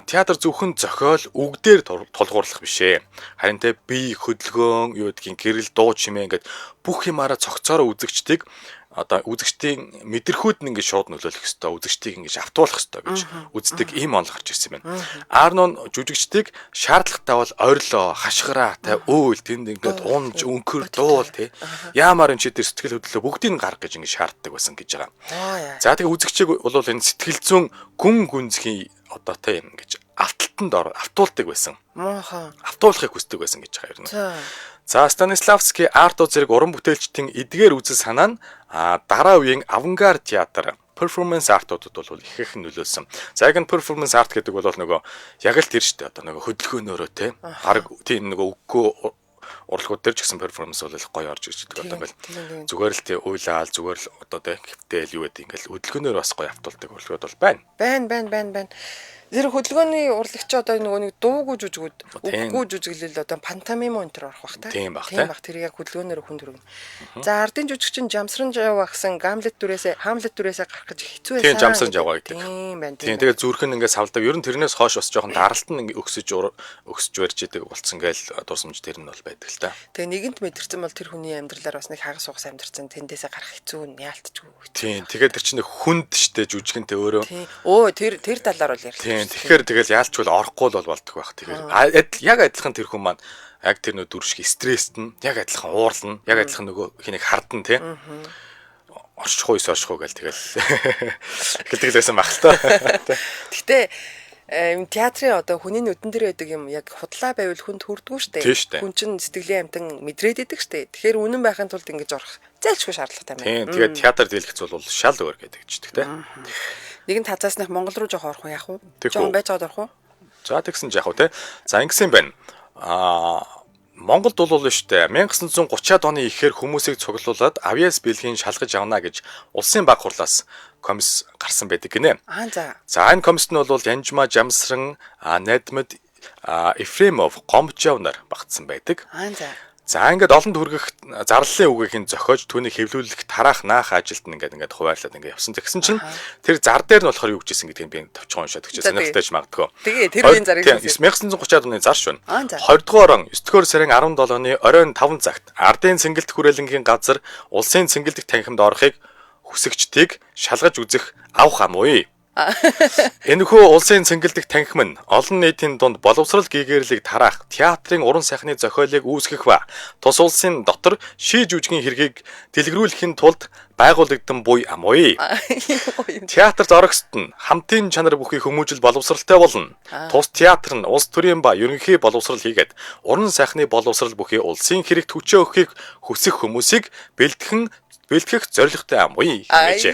театр зөвхөн зохиол үгдээр тулгуурлах биш ээ. Харин тэ бие хөдөлгөөн, юу гэдгийг гэрэл дуу чимээ ингээд бүх юмараа цогцоороо үзэгчдийг одоо үзэгчдийн мэдрэхүйд нь ингээд шууд нөлөөлөх ёстой, үзэгчдийг ингээд автуулах ёстой гэж үздэг ийм онол гарч ирсэн байна. Арнон жүжигчдийг шаардлагатай бол ойрлоо, хашгираа, та өөл тэнд ингээд унж, өнкөр, дуул тий. Яамаар энэ ч тэр сэтгэл хөдлөлөө бүгдийг нь гарга гэж ингээд шаарддаг байсан гэж байгаа. За тэгээ үзэгчийг бол энэ сэтгэл зүйн гүн гүнзгий одоо тий ингэж авталтанд автуулдаг байсан. Автуулахыг хүсдэг байсан гэж байгаа юм. За Станиславский Арто зэрэг уран бүтээлчдийн эдгээр үзэл санаа нь дараа үеийн авангард театр performance art-уудад бол их нөлөөлсөн. За яг нь performance art гэдэг бол нөгөө яг л тэр шүү дээ. Одоо нөгөө хөдөлгөөнөөрөө те баг тийм нөгөө үггүй урлагууд дээр ч гэсэн performance бол гоё орж ирж байгаа юм байна. Зүгээр л тий уйлаал зүгээр л одоо те гэвтэл юу гэдэг ингээл хөдөлгөөнөөр бас гоё автуулдаг урлагууд бол байна. Байна. Тэр хөдөлгөөний урлагч одоо нөгөө нэг дуугүй жүжигүүд үггүй жүжиглэл одоо пантомим өнтер орох бах та. Тийм бах тэр яг хөдөлгөөнөөр хүн төргөн. За ардын жүжигчин Жамсран Жава гэсэн Хамлет дүрээсээ гарах гэж хэцүү байсан. Тийм Жамсран Жава гэдэг. Тийм байна. Тийм тэгээ зүрх нь ингээд савлдаг. Ер нь тэрнээс хойш бас жоохон даралт нь өксөж барьж идэг болцсон гээл дурсамж тэр нь бол байдаг л та. Тэгээ нэгэнт мэдэрсэн бол тэр хүний амьдралаар бас нэг хагас угас амьдэрсэн тэндээсээ гарах хэцүү яалтчгүй. Тийм тэгээ тэр чинь хүнд штэ жүжигэнтэй өөрөө. Тэр талаар бол ярьж. Тэгэхээр тэгэл яалчвал орохгүй бол болдог байх. Тэгэхээр яг адилхан тэр хүн маань яг тэр нөө дүршиг стресст нь яг адилхан уурлна, яг адилхан нөгөө хэнийг хардна тий. Орчихгүй гэл тэгэл хэлтэглээсэн баг л та. Гэтэ театрын одоо хүний нүдэн дээр байдаг юм яг худлаа байвал хүнд хүрдгүү штэ. Хүн чинь сэтгэлийн амтан мэдрээд идэг штэ. Тэгэхээр үнэн байхын тулд ингэж орох зайлшгүй шаардлагатай байна. Тэгээд театр дийлгэц бол шал өөр гэдэг чдэг тий. Нэгэн тазааснах Монгол руу жоох орох уу яах вэ? Жохон байж байгаа орох уу? За тэгсэн ч яах вэ те. За ингэсэн байна. Монголд бол штэ 1930-аад оны ихээр хүмүүсийг цуглуулад авьяас бэлгийн шалгаж явна гэж улсын баг хурлаас комисс гарсан байдаг гинэ. За энэ комиссд нь бол Янжма Жамсран, Найдмад Ефремов, Гомчов нар багтсан байдаг. За ингээд олон төгрөгөх зарлалын үгийг зохиож түүнийг хэвлүүлэх тараах наах ажилд ингээд хуваарлаад ингээд явсан. Тэгсэн чинь тэр зар дээр нь болохоор юу гэжсэн гэдгийг би товчхон уншаад өгч сонирхолтойч магадгүй. Тэгээ тэр үеийн зарыг 1930-аад оны зар швэн. 20 дугаар он 9-р сарын 17-ны оройн 5 цагт ардын цэнгэлт хүрээлэнгийн газар улсын цэнгэлдэх танхимд орохыг хүсэгчдийг шалгаж үзэх авах амуй. Энэхүү улсын цэнгэлдэх танхим нь олон нийтийн дунд боловсрал гэгээрлийг тараах, театрын уран сайхны зохиолыг үүсгэх ба тус улсын дотор ший жүжигийн хэргийг дэлгэрүүлэхийн тулд байгуулагдсан буй амуй. Театрт орогсод нь хамтын чанар бүхий хүмүүжил боловсралтай болно. Тус театр нь улс төрийн ба ерөнхий боловсрал хийгээд уран сайхны боловсрал бүхий улсын хэрэгт хүчээ өгөхийг хүсэх хүмүүсийг бэлтгэх зорилготой амуй гэж.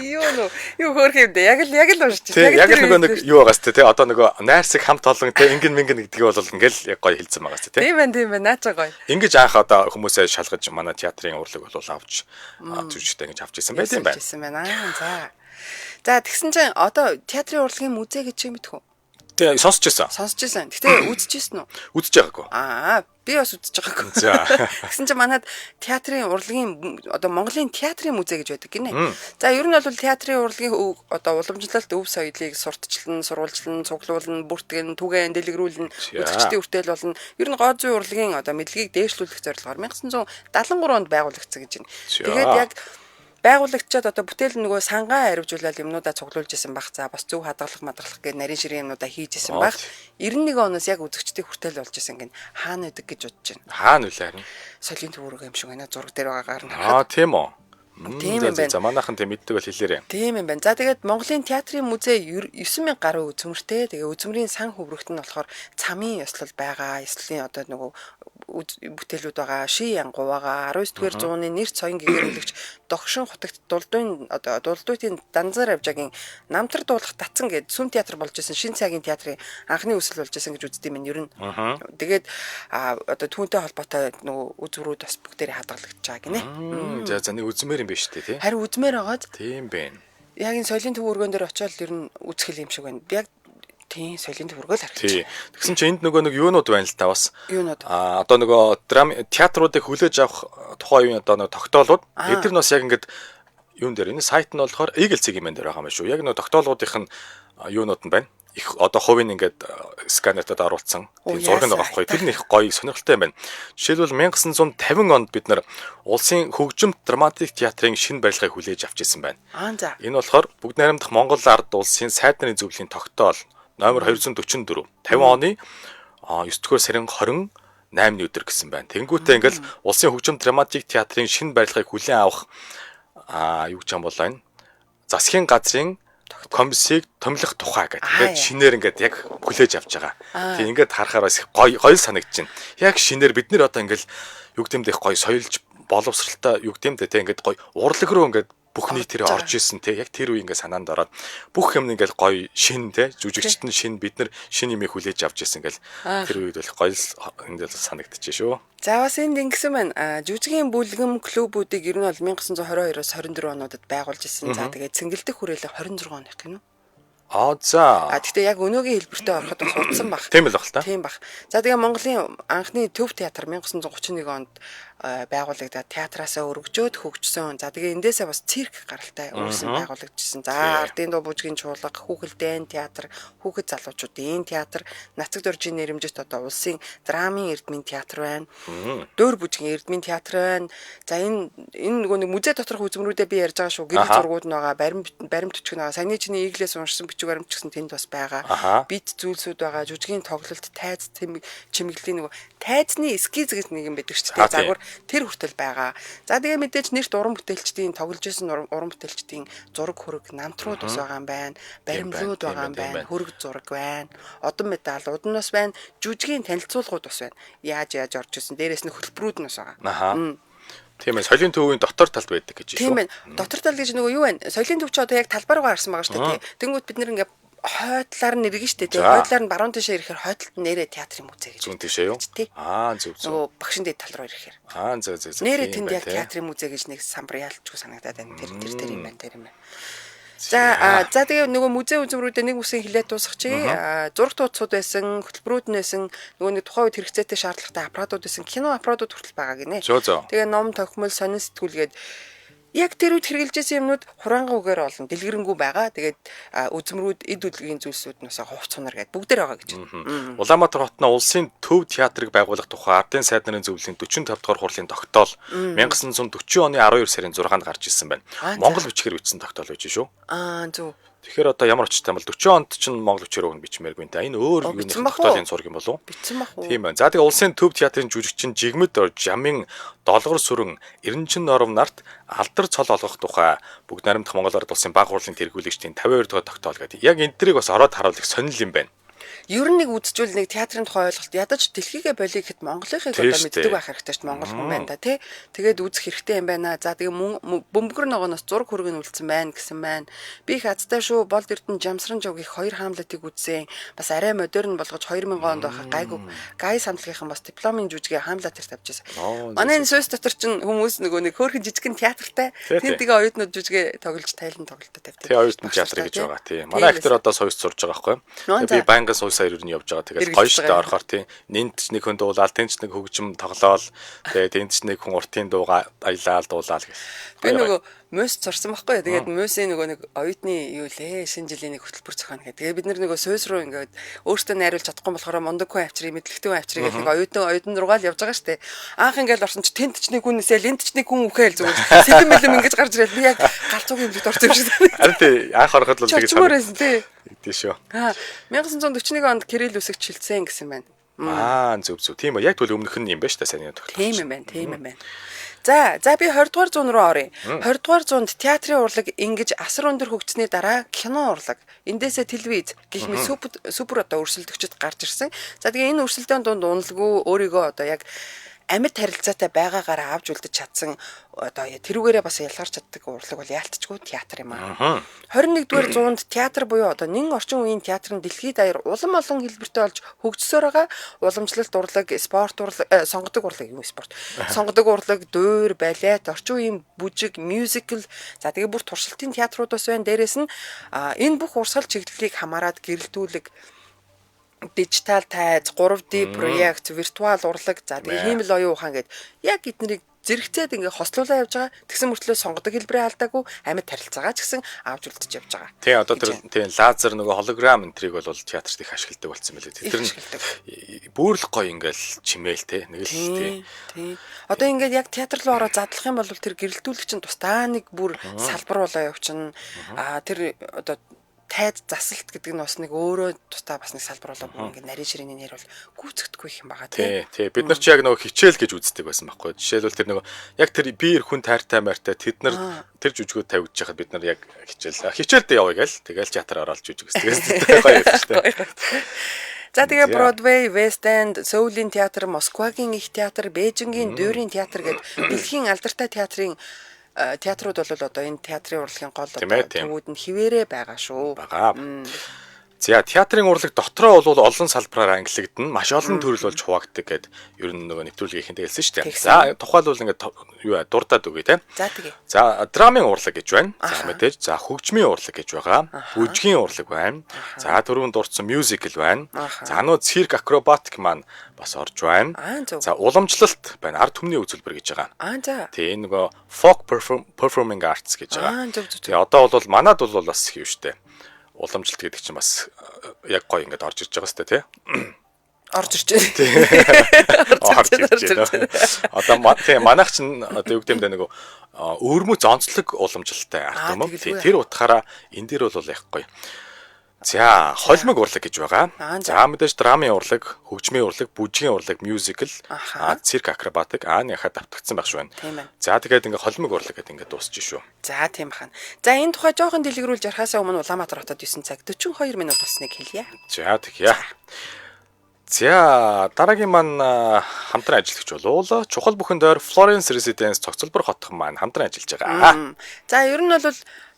Юу хөөх юм бэ? Яг л уншиж байна. Яг л нөгөө нэг юу байгаас те одоо нөгөө найрсаг хамт олон те ингэн гэдгийг бол ингээл яг гоё хэлсэн байгаас те. Тийм байна. Наачаа гоё. Ингэж анх одоо хүмүүсээ шалгаж манай театрын урлаг бол авч зүжигтэй ингэж авч ирсэн байна. За тэгсэн чинь одоо театрын урлагийн музей гэж юм мэдхүү. Тэгээ сонсч байсан. Гэтэ үзчихсэн үү? Үзэж байгаагүй. Би бас үзэж байгаагүй. За. Тэгсэн чинь манад театрын урлагийн одоо Монголын театрын музей гэж байдаг гинэ. За ер нь бол театрын урлагийн одоо уламжлалт өв соёлыг сурталчлан, сурвалжлан, цуглуулна, бүртгэн, түгээн, дэлгэрүүлнэ, үзэгчдийн хүртэл болно. Ер нь гоо зүйн урлагийн одоо мэдлэгийг дээшлүүлэх зорилгоор 1973 онд байгуулагдсан гэж байна. Тэгээд яг байгуулагчид одоо бүтээл нөгөө сангаа хариуцуулаад юмнуудаа цуглуулж исэн баг. За бас зөв хадгалах гэх нарийн ширийн юмнуудаа хийж исэн баг. 91 оноос яг үзэгчдийн хүртэл болж исэн гин хаана байдаг гэж бодож байна. Хаана вэ харин? Солийн төвөрөг юм шиг байна. Зураг дээр байгаагаар нь харахад. Тийм үү. Тийм юм байна. За манайхан тийм мэддэг бол хэлээрэй. Тийм юм байна. За тэгээд Монголын театрын музей 9000 гаруй үзмэртэй. Тэгээ үзмрийн сан хөврөгт нь болохоор цамын ёслол байгаа. Ёслолын одоо нөгөө бүтээлүүд байгаа. Ший янгуу байгаа. 19-р зууны нэр цоён гэгэрүүлэгч Догшин хотогт дулдуйтын Данзар авжаагийн намтар дуулах татсан гэдэг сүм театр болж исэн шинэ цагийн театрын анхны үүсэл болж исэн гэж үздэг юм ер нь. Тэгээд одоо түүнтэй холбоотой нөгөө үзмрүүд бас бүгдээрээ хадгалагдаж байгаа гинэ. За нэг үзмээр юм биш үү тий? Харин үзмээр байгаад. Тийм бэ. Яг энэ соёлын төв өргөн дээр очиод ер нь үзхэл юм шиг байна. Яг Тийм, соёлын төвөргөл харагдаж Тий. Тэгсэн чинь энд нөгөө нэг юунууд байна л та бас. Юунууд? Одоо нөгөө театруудыг хүлээж авах тухайн үеийн одоо нөгөө тогтоолууд эдгээр нь бас яг ингээд юун дээр энэ сайт нь болохоор Eagle Cig-ийн дээр байгаа юм шүү. Яг нөгөө тогтоолуудынх нь юунууд нь байна. Их одоо хувийн ингээд сканертад оруулсан тийм зураг нь байгаа байхгүй. Тэр нь их гоё сонирхолтой юм байна. Жишээлбэл 1950 онд бид нар улсын хөгжимт драматик театрын шинэ барилгыг хүлээж авч ирсэн байна. За. Энэ болохоор бүгд найрамдах Монгол ард улсын сайд нарын зөвлөлийн тогтоол номер 244 50 оны 9 дугаар сарын 28-ны өдөр гэсэн байна. Тэнгүүтээ ингээл улсын хөгжим драматик театрын шинэ барилгыг хүлээн авах юу гэж юм бол энэ засгийн газрын комиссийг томилох тухай гэдэг. Ингээд шинээр ингээд яг хүлээж авч байгаа. Тийм ингээд харахаар бас гоё санагдаж байна. Яг шинээр бид нэр одоо ингээл юу гэмдэх гоё соёлж боловсралтай юу гэмдэ те ингээд гоё урлаг руу ингээд бүх нийт тэрэ орж исэн те яг тэр үе ингээ санаанд ороод бүх юм ингээл гоё шин те жүжигчт нь шин бид нар шин юмыг хүлээж авч исэн ингээл тэр үед бол гоё ингээл санагдчихэ шүү. За бас энд ингэсэн байна. Жүжигийн бүлгэм клубүүдийг ер нь бол 1922-оос 24 онуудад байгуулж исэн. За тэгээд цэнгэлдэх хүрээлэн 26 оных гинэ. За. Гэхдээ яг өнөөгийн хэлбэртээ ороход бас удсан баг. Тийм л баг л та. Тийм баг. За тэгээ Монголын анхны төв театр 1931 онд байгуулагдаад театраасаа өргөжөөд хөгжсөн. За тэгээ эндээсээ бас цирк гаралтай үүсэн байгуулагдчихсан. За ардын дуу бүжгийн чуулга, хүүхэлдэйн театр, хүүхэд залуучуудын театр, нацаг дөржийн нэрэмжит одоо улсын драмын эрдмийн театр байна. Дөөр бүжгийн эрдмийн театр байна. За энэ нөгөө нэг музей доторх үзмрүүдэд би ярьж байгаа шүү. Гэрэл зургууд нь байгаа, баримт төчг нь байгаа. Саяны чиний Eagle-с уншсан бичиг баримт гэсэн тэнд бас байгаа. Бит зүйлсүүд байгаа. Жүжигийн тоглолт, тайз чимэглэлийн нөгөө тайзны эскиз гэж нэг юм байдаг шүү дээ. Загвар тэр хүртэл байгаа. За тэгээ мэдээж нэрт уран бүтээлчдийн тоглож исэн уран бүтээлчдийн зураг хөрөг намтрууд бас байгаа юм байна. Баримлууд байгаа юм байна. Хөрөг зураг байна. Одон медалууд нь бас байна. Жүжигийн танилцуулгууд бас байна. Яаж орж исэн. Дээрээс нь хөтөлбөрүүд нь бас байгаа. Тийм ээ, соёлын төвийн дотор талд байдаг гэж шүү. Тийм ээ. Дотор тал гэж нөгөө юу вэ? Соёлын төв ч одоо яг талбар руу харсан байгаа шүү дээ. Тэнгүүд бид нэр ингээ хойдлаар нь иргэн штэ тий. Хойдлаар нь баруун тишээ ирэхээр хойдолд нэрээ театрын музей гэж. Зүүн тишээ юу? Зөв. Нөгөө багшин дээд тал руу ирэхээр. Зөв. Нэрээ тэнд яг театрын музей гэж нэг самбар яалтчгүй санагдаад байна. Тэр юм байна, тэр юм байна. За тэгээ нөгөө музей үзмрүүдээ нэг үсэн хилээд дуусгах чи зураг тууцууд байсан, хөтөлбөрүүд нь байсан, нөгөө нэг тухайн үед хэрэгцээтэй шаардлагатай аппаратууд байсан, кино аппаратууд хүртэл байгаа гинэ. Тэгээ ном, тохимол, сонин сэтгүүлгээд яг тэр үед хэрэгжилжсэн юмнууд хураанган үгээр олон дэлгэрэнгүй байгаа. Тэгээд үзмрүүд эд үдлийн зүйлсүүд нь бас хувц сунар гэдэг бүгдээр байгаа гэж. Улаанбаатар хотно улсын төв театрыг байгуулах тухай ардын сайд нарын зөвлөлийн 45 дугаар хурлын тогтоол 1940 оны 12 сарын 6-нд гарч ирсэн байна. Монгол бичгээр бичсэн тогтоол байж шүү. Зөв. Тэгэхээр одоо ямар очтой юм бол 40 онд ч монгол бичээр өгнө бичмээргүй нэ. Энэ өөр юуны тогтоолын зураг юм болов уу? Бичсэн бах уу? Тийм байна. За тэгээ улсын төв театрын жүжигчин Жигмэд Жамын долгор сүрэн Эренчин Норов нарт алдар цол олгох тухай бүгд найрамдах Монгол Ард улсын баг хурлын тэргүүлэгчдийн 52 дугаар тогтоол гэдэг. Яг энэ трийг бас ороод харуулах сонирхол юм байна. Ер нь нэг үдчүүл нэг театрын тухай ойлголт ядаж дэлхийгээ болиг гэхэд Монголынхыг одоо мэддэг байх хэрэгтэй шүү дээ. Монгол хүн байна да тий. Тэгээд үзэх хэрэгтэй юм байна. За тэгээ бөмбөр ногооноос зураг хөрөг нь үлдсэн байна гэсэн байна. Би их азтай шүү. Болд Эрдэнэ Жамсран жавгих 2 Хамлетыг үзсэн. Бас арай модерн болгож 2000 онд байхад гайгүй гай самтлагийнхан бас дипломын жүжигээ Хамлетээр тавьчихсан. Манай энэ Сүйс дотор чинь хүмүүс нөгөө нэг хөөрхөн жижигхэн театртай тэнд тэгээ оюутнууд жүжигээ тоглож тайлан тоглолтоо тавьдаг. Тий оюутны театр гэж байгаа тий. Манай актер одоо Сүйс сурж байгаа байхгүй. Би баянган сая ер нь явж байгаа. Тэгээд гоё штэ орохоор тийм. Нэнт ч нэг хүн дуулаад, тэнч нэг хөгжим тоглоол. Тэгээд энд ч нэг хүн уртын дуугаа аялал дуулаа гэх. Би нөгөө мөс зурсан байхгүй. Тэгээд мөсийн нөгөө нэг оюутны юу лээ шинэ жилийн нэг хөтөлбөр зохионо гэдэг. Тэгээд бид нөгөө Сүйс руу ингээд өөртөө найруулж чадахгүй болохоор мундаг хүн авчрыг мэдлэгтэй хүн авчрыг гэдэг оюутан руугаа л явж байгаа штэ. Анх ингээд орсон чи тэнд ч нэг хүн нисэл, энд ч нэг хүн үхээл зүгээр. Сэлэм мэлэм ингэж гарч ирэл. Би яг галзуугийн хэмжээнд орсон юм шиг. Харин тий анх ороход л тэгэж санагдсан тий. Идэв шүү. 1941 онд Кирилл үсэг чилсэн гэсэн байна. Зөв. Тийм ба яг тэгвэл өмнөх нь юм байна шүү дээ сайн тогтолцоо. Тийм юм байна. За би 20 дугаар зуун руу оръё. 20 дугаар зуунд театрын урлаг ингэж асар өндөр хөгжсөний дараа кино урлаг, эндээсээ телевиз гэх мэт супер одоо өрсөлдөгчд гарч ирсэн. За тэгээ энэ өрсөлдөөн дунд уналгүй өөрийгөө одоо яг амьд харилцаатай байгаагаараа авч үлдэж чадсан одоо тэрүүгээрээ бас ялгарч чаддаг урлаг бол яалтчгүй театр юм аа. 21-р зуунд театр буюу одоо нэн орчин үеийн театр нь дэлхийд даяар улам олон хэлбэртэй болж хөгжсөөр байгаа. Уламжлалт урлаг, спорт урлаг, сонгодог урлаг юу спорт. Сонгодог урлаг, дуур, балет, орчин үеийн бүжиг, мюзикл, за тэгээ бүр туршилтын театрууд бас байна. Дээрээс нь энэ бүх урсгал чиглэлийг хамаарад гэрэлтүүлэг дижитал тайз, 3D проект, виртуал урлаг, за тэгээ хиймэл оюун ухаан гэд яг эднийг зэрэгцээд ингээ хослуулаа явж байгаа. Тэгсэн мөртлөө сонгодог хэлбэрээ алдаагүй амьд тарилцаагаа ч гэсэн авч үлдэж явж байгаа. Тий одоо тэр лазер нөгөө холограм энтрийг бол театрт их ашигладаг болсон мөлий. Тэр нь бүр л гоё ингээл чимээл те нэг л тий. Одоо ингээд яг театр руу ороод задлах юм бол тэр гэрэлтүүлэг чинь тусдаа нэг бүр салбар болоо явчихна. Тэр одоо тайз засалт гэдэг нь бас нэг өөрөө тусдаа бас нэг салбар болоо бүр ингээд нарийн ширээний нэр бол гүйцэгдэхгүй юм байгаа тий. Бид нар ч яг нөгөө хичээл гэж үздэг байсан байхгүй. Жишээлбэл тэр нөгөө яг тэр биер хүн тайртай мартай тэд нар тэр жүжигүүд тавигдж байхад бид нар яг хичээлдээ явъя гээл тэгэл театр ороод жүжиг үздэг. Гоё юм шүү дээ. За тэгээ Бродвей, Вест Энд, Сөүлийн театр, Москвагийн их театр, Бээжингийн Дүүрийн театр гэдэг дэлхийн алдартай театрын театрууд бол одоо энэ театрын урлагийн гол төвүүд нь хിവэрэ байгаа шүү. За театрын урлаг дотроо бол олон салбараар ангилагдана. Маш олон төрөл болж хуваагддаг гэд ер нь нөгөө нэвтрүүлгийн ихэндээ хэлсэн шүү дээ. За тухайлбал ингээд юу дурдаад өгье те. За тэгээ. За драмын урлаг гэж байна. За мэдээж. За хөгжмийн урлаг гэж байгаа. Бүжгийн урлаг байна. За түрүүнд дурдсан мюзикл байна. За нөө цирк акробатик маань бас орж байна. За уламжлалт байна. Ард түмний үзүүлбэр гэж байгаа. За. Тэгээ нөгөө folk performing arts гэж байгаа. Тэгээ одоо бол манад бол бас хийв штэ. Уламжлалт гэдэг чинь бас яг гоё ингээд орж ирж байгаа сте тий. Орж ирж байна. Одоо манайх чинь одоо юу гэдэг нэг өөрмөц онцлог уламжлалтай арт юм уу. Тэр утгаараа энэ дэр бол яг гоё. За холимог урлаг гэж байгаа. За мэдээж драмын урлаг, хөгжмийн урлаг, бүжгийн урлаг, мюзикл, цирк акробатик яхаа давтагдсан байх шүү байна. За тэгээд ингээ холимог урлаг гэдэг ингээ дуусчих шүү. За тийм бахан. За энэ тухай жоохон дэлгэрүүлж ярихаасаа өмнө Улаанбаатар хотод 9 цаг 42 минут болсныг хэлье. За тэгье. За дараагийн маань хамтран ажиллагч болов чухал бүхэн доор Florence Residence цогцлбор хотхон маань хамтран ажиллаж байгаа. За ер нь бол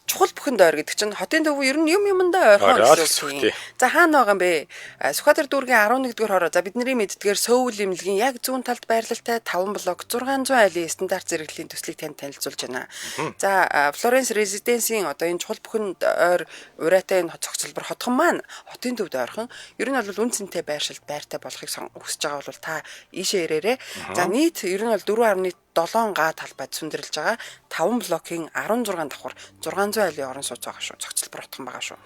чухал бүхэн дойр гэдэг чинь хотын төв ер нь юмдаа ойрхон гэсэн үг. За хаана байгаа юм бэ? Сүхбаатар дүүргийн 11-р хороо. За бидний мэддгээр Сөүл имлэгийн яг зүүн талд байрлалтай 5 блок 600 айлын стандарт зэрэглэлийн төслийг танд танилцуулж байна. За Florence Residence-ийн одоо энэ чухал бүхэн ойр ураатай энэ цогцлбор хотхон маань хотын төвд ойрхон. Ер нь бол үнцэнтэй байршилд байртай болохыг хүсэж байгаа бол та ийшээ ирээрээ. За нийт ер нь бол 4.7 га талбайд сүндэрлэж байгаа 5 блокийн 16 давхар 600 айлын орон сууц байгаа шүү. Цогцлбор хотхон байгаа шүү.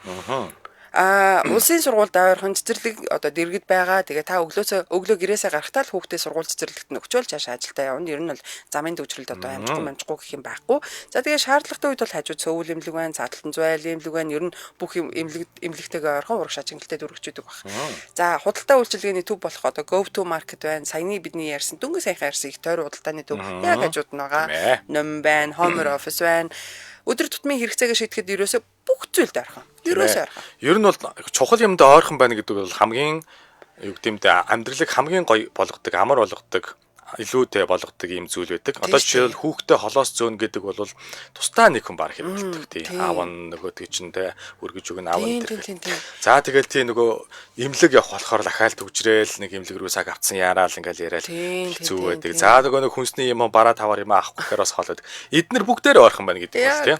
Улсын сургуульд ойрхон цэцэрлэг одоо дэргэд байгаа. Тэгээ та өглөө гэрээсээ гарахтаа л хүүхдээ сургууль цэцэрлэгт нь өгчөөл цаашаа ажилдаа явна. Ер нь бол замын төвчрэлд одоо амжихгүй гэх юм байхгүй. За тэгээ шаардлагатай үед бол хажууд Сөүл имлэг байна, Цааталтан зуйл имлэг байна. Ер нь бүх имлэгтэйгээ ойрхон ураг шажингалтай дүргчүүдэг баг. За худалдаа үйлчилгээний төв болох одоо Go to Market байна. Саяны бидний ярьсан дөнгөж саяхан ярьсан их тойр худалдааны төв яг хажууд нь байгаа. Ном байна, Home Office байна. Өдөр тутмын хэрэгцээгээ шийдэхэд ерөөсөө бүх зүйлд ойрхон. Ерөөсөө ойрхон. Ер нь бол чухал юмд ойрхон байна гэдэг бол хамгийн юу гэмдэ амьдралыг хамгийн гоё болгодог, амар болгодог, илүүтэй болгодог юм зүйл байдаг. Одоо жишээлбэл хүүхдээ холоос зөөн гэдэг бол тусдаа нэг хүн баг хэмждэг тий. Аав нь нөгөөдгөө чинь тэ өргөж өгнө аав нь тэр. За тэгэл тий нөгөө имлэг явах болохоор лахаал төгжрээл нэг имлэг рүү цаг авцсан яараал ингээл яриад зүг байдаг. За нөгөө нэг хүнсний юм бараа тавар юм авах гэхээр бас хоолойд. Эднэр бүгдээр ойрхон байна гэдэг бас тий.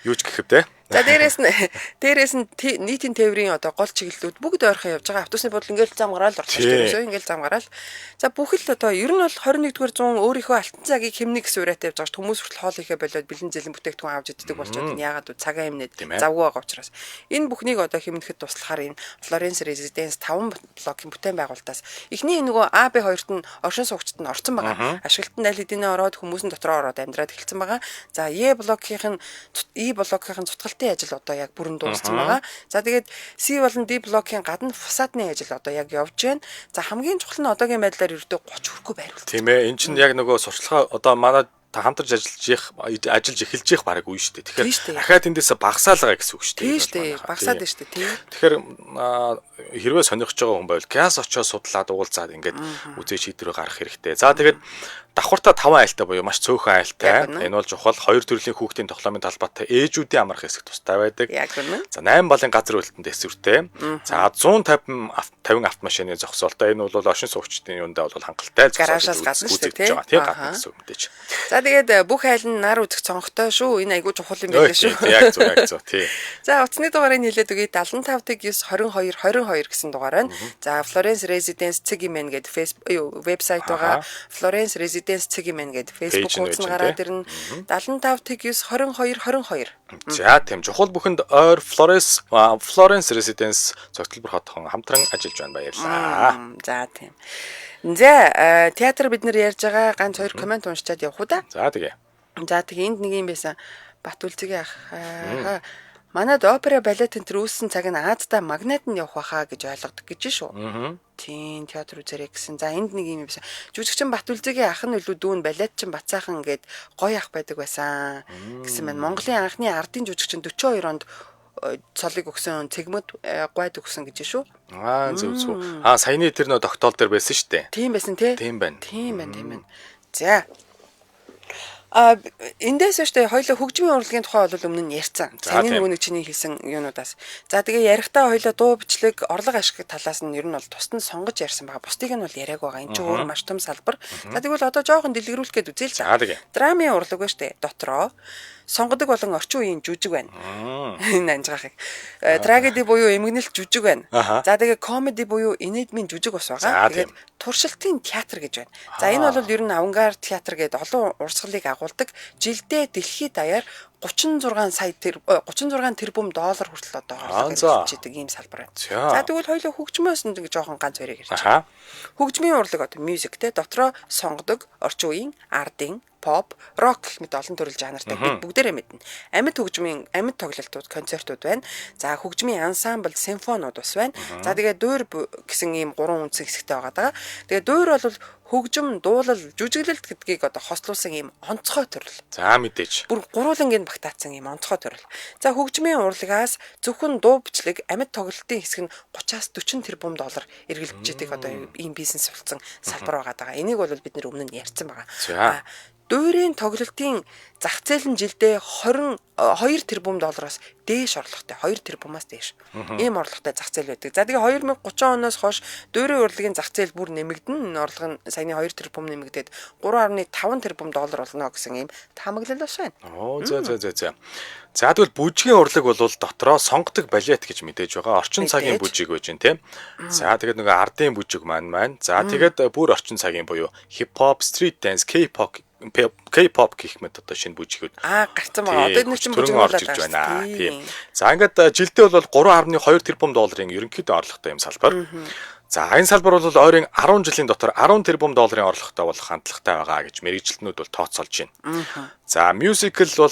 Юу ч гэх юм те. За дээрээс нь нийтийн тээврийн одоо гол чиглэлүүд бүгд ойрхон явж байгаа. Автобусны бодол ингээл зам гараал орчих шүү. Ингээл зам гараал. За бүхэл одоо ер нь бол 21-р зуун өөрийнхөө алтан цагийг хэмнэх гэсэн ураатай явж байгаа. Хүмүүс хүртэл хоол ихэ болоод бэлэн зэлэн бүтээгдэхүүн авч иддэг болчиход энэ яагаад цагаан хэмнээд завгүй байгаа учраас энэ бүхнийг одоо хэмнэхэд туслахаар энэ Florence Residence 5 блокийн бүтээн байгуулалтаас эхний нөгөө AB2-т нь оршин суугчид нь орсон байгаа. Ашиглалтанд аль хэдийнэ ороод хүмүүс нь дотроо ороод амьдраад эхэлсэн байгаа. За E блокийн цутгалтын ажил одоо яг бүрэн дууссан байгаа. За тэгээд C болон D блокийн гадна фасадны ажил одоо яг явж байна. За хамгийн чухал нь одоогийн байдлаар ердөө 30 хүрэхгүй байруулсан. Тийм ээ. Энд чинь яг нөгөө сурчлага одоо манай та хамтарч ажиллаж эхэлж их баг үе шүү дээ. Тэгэхээр дахиад эндээс багасаал байгаа гэсэн үг шүү дээ. Тийм шүү дээ. Багасаад байна шүү дээ. Тийм. Тэгэхээр хэрвээ сонирхож байгаа хүн байвал газ очоод судлаад уулзаад ингээд үзээ шийдвэрээ гаргах хэрэгтэй. За тэгээд давхартаа 5 айлтай буюу маш цөөхөн айлтай. Энэ бол чухал 2 төрлийн хүүхдийн тоглоомын талбайтай ээжүүдийн амрах хэсэг тустай байдаг. За 8 балын газар үйлдэлтэн дэсвэртэй. За 150 автомашины зогсоолтой. Энэ бол оршин суугчдын юундаа бол хангалттай гаражаас гадна шүү дээ. Тийм гадна гэсэн үг мэдээж. За За тэгээд бүх айл нь нар үзэх цонхтой шүү. Энэ айгүй чухал юм байна шүү. Яг зөв тий. За утасны дугаарыг хэлээд үгүй 75-9-22-22 гэсэн дугаар байна. За Florence Residence Цэгимэн гэдэг Facebook вебсайт байгаа. Florence Residence Цэгимэн гэдэг Facebook хуудас нь гараад ирнэ. 75-9-22-22. За тийм чухал бүхэнд ойр Florence Residence Цогцлбор хотхон хамтран ажиллаж байна баярлалаа. За тийм. За театр бид нэр ярьж байгаа ганц 2 коммент уншчаад явах уу да? За тэгээ. За тэгээ энд нэг юм байсан. Батүлцгийн ах. Манайд опера балет энэ үүссэн цаг нь Аздаа магнат нь явах байхаа гэж ойлгодог гэж шүү. Тийм театр үзэрэй гэсэн. За энд нэг юм байсан. Жүжигчин Батүлцгийн ах нь үлүү дүүн балетчин Бацаахан гээд гоё ах байдаг байсан гэсэн байна. Монголын анхны ардын жүжигчин 42 онд цолыг өгсөн цэгмэд гойд өгсөн гэж шүү. Зөв. Саяны тэр нөө тогтоол дээр байсан шүү дээ. Тийм байсан тий. Тийм байна. За. Эндээс штэ хоёлоо хөгжмийн урлагийн тухай бол өмнө нь ярьсан. Саяны нөгөө нэг чиний хэлсэн юунуудаас. За тэгээ ярихдаа хоёлоо дуу бичлэг, орлого ашиг талаас нь ер нь бол тусад нь сонгож ярьсан байгаа. Бусдыг нь бол яриаг байгаа. Энд чинь өөр маш том салбар. За тэгвэл одоо жоохон дэлгэрүүлэх гээд үзье л да. Драмын урлаг ба штэ. Дотроо сонгодог болон орчин үеийн жүжиг байна. Энэ анжгаахыг. Трагеди буюу эмгэнэлт жүжиг байна. За тэгээ комеди буюу инэдмийн жүжиг бас байгаа. Тэгээд туршилтын театр гэж байна. За энэ бол ер нь авангард театр гэдэг олон урсгалыг агуулдаг. Жилдээ дэлхийд даяар 36 тэрбум доллар хүртэл одоо орлого хийдэг ийм салбар байна. За тэгвэл хоёул хөгжмөөс нэг жоохон ганц хоёрыг ярьж байгаа. Хөгжмийн урлаг одоо мьюзик те дотроо сонгодог орчин үеийн ардын pop, rock гэх мэт олон төрөл жанртай бид бүгдээрээ мэднэ. Амьд хөгжмийн амьд тоглолтууд, концертууд байна. За хөгжмийн ансамбл, симфонууд бас байна. За тэгээ дуур гэсэн ийм 3 үндсэн хэсэгтэй байгаа. Тэгээ дуур бол хөгжим, дуулал, жүжиглэлт гэдгийг одоо хослуулсан ийм онцгой төрөл. За мэдээж. Бүр гурвуулангийн багтаацсан ийм онцгой төрөл. За хөгжмийн урлагаас зөвхөн дуу бичлэг, амьд тоглолтын хэсэг нь 30-аас 40 тэрбум доллар эргэлдэж идэг одоо ийм бизнес болсон салбар байгаа. Энийг бол бид нэр өмнө нь ярьсан байгаа. Дуурийн тоглолтын зах зээл нь жилдээ 22 тэрбум доллароос дээш орлоготой 2 тэрбумаас дээш. Ийм орлоготой зах зээл байдаг. За тэгээ 2030 оноос хойш дуурийн урлагийн зах зээл бүр нэмэгдэн. Энэ орлого нь саяны 2 тэрбум нэмэгдээд 3.5 тэрбум доллар болно гэсэн ийм таамаглал бас байна. За. За тэгвэл бүжгийн урлаг бол дотроо сонгодог балет гэж мэдээж байгаа. Орчин цагийн бүжиг байж гэн тийм. За тэгээд нөгөө ардын бүжиг маань. За тэгээд бүр орчин цагийн буюу хип хоп, стрит данс, K-pop гэх мэт одоо шинэ бүжигүүд гарцсан байгаа. Одоо нэг чинь бүжиг орж ирж байна. Тийм. За ингээд жилдээ бол 3.2 тэрбум долларын ерөнхийдөө орлоготой юм салбар. За энэ салбар бол ойрын 10 жилийн дотор 10 тэрбум долларын орлоготой болох хандлагатай байгаа гэж мэргэжилтнүүд бол тооцоолж байна. За мюзикл бол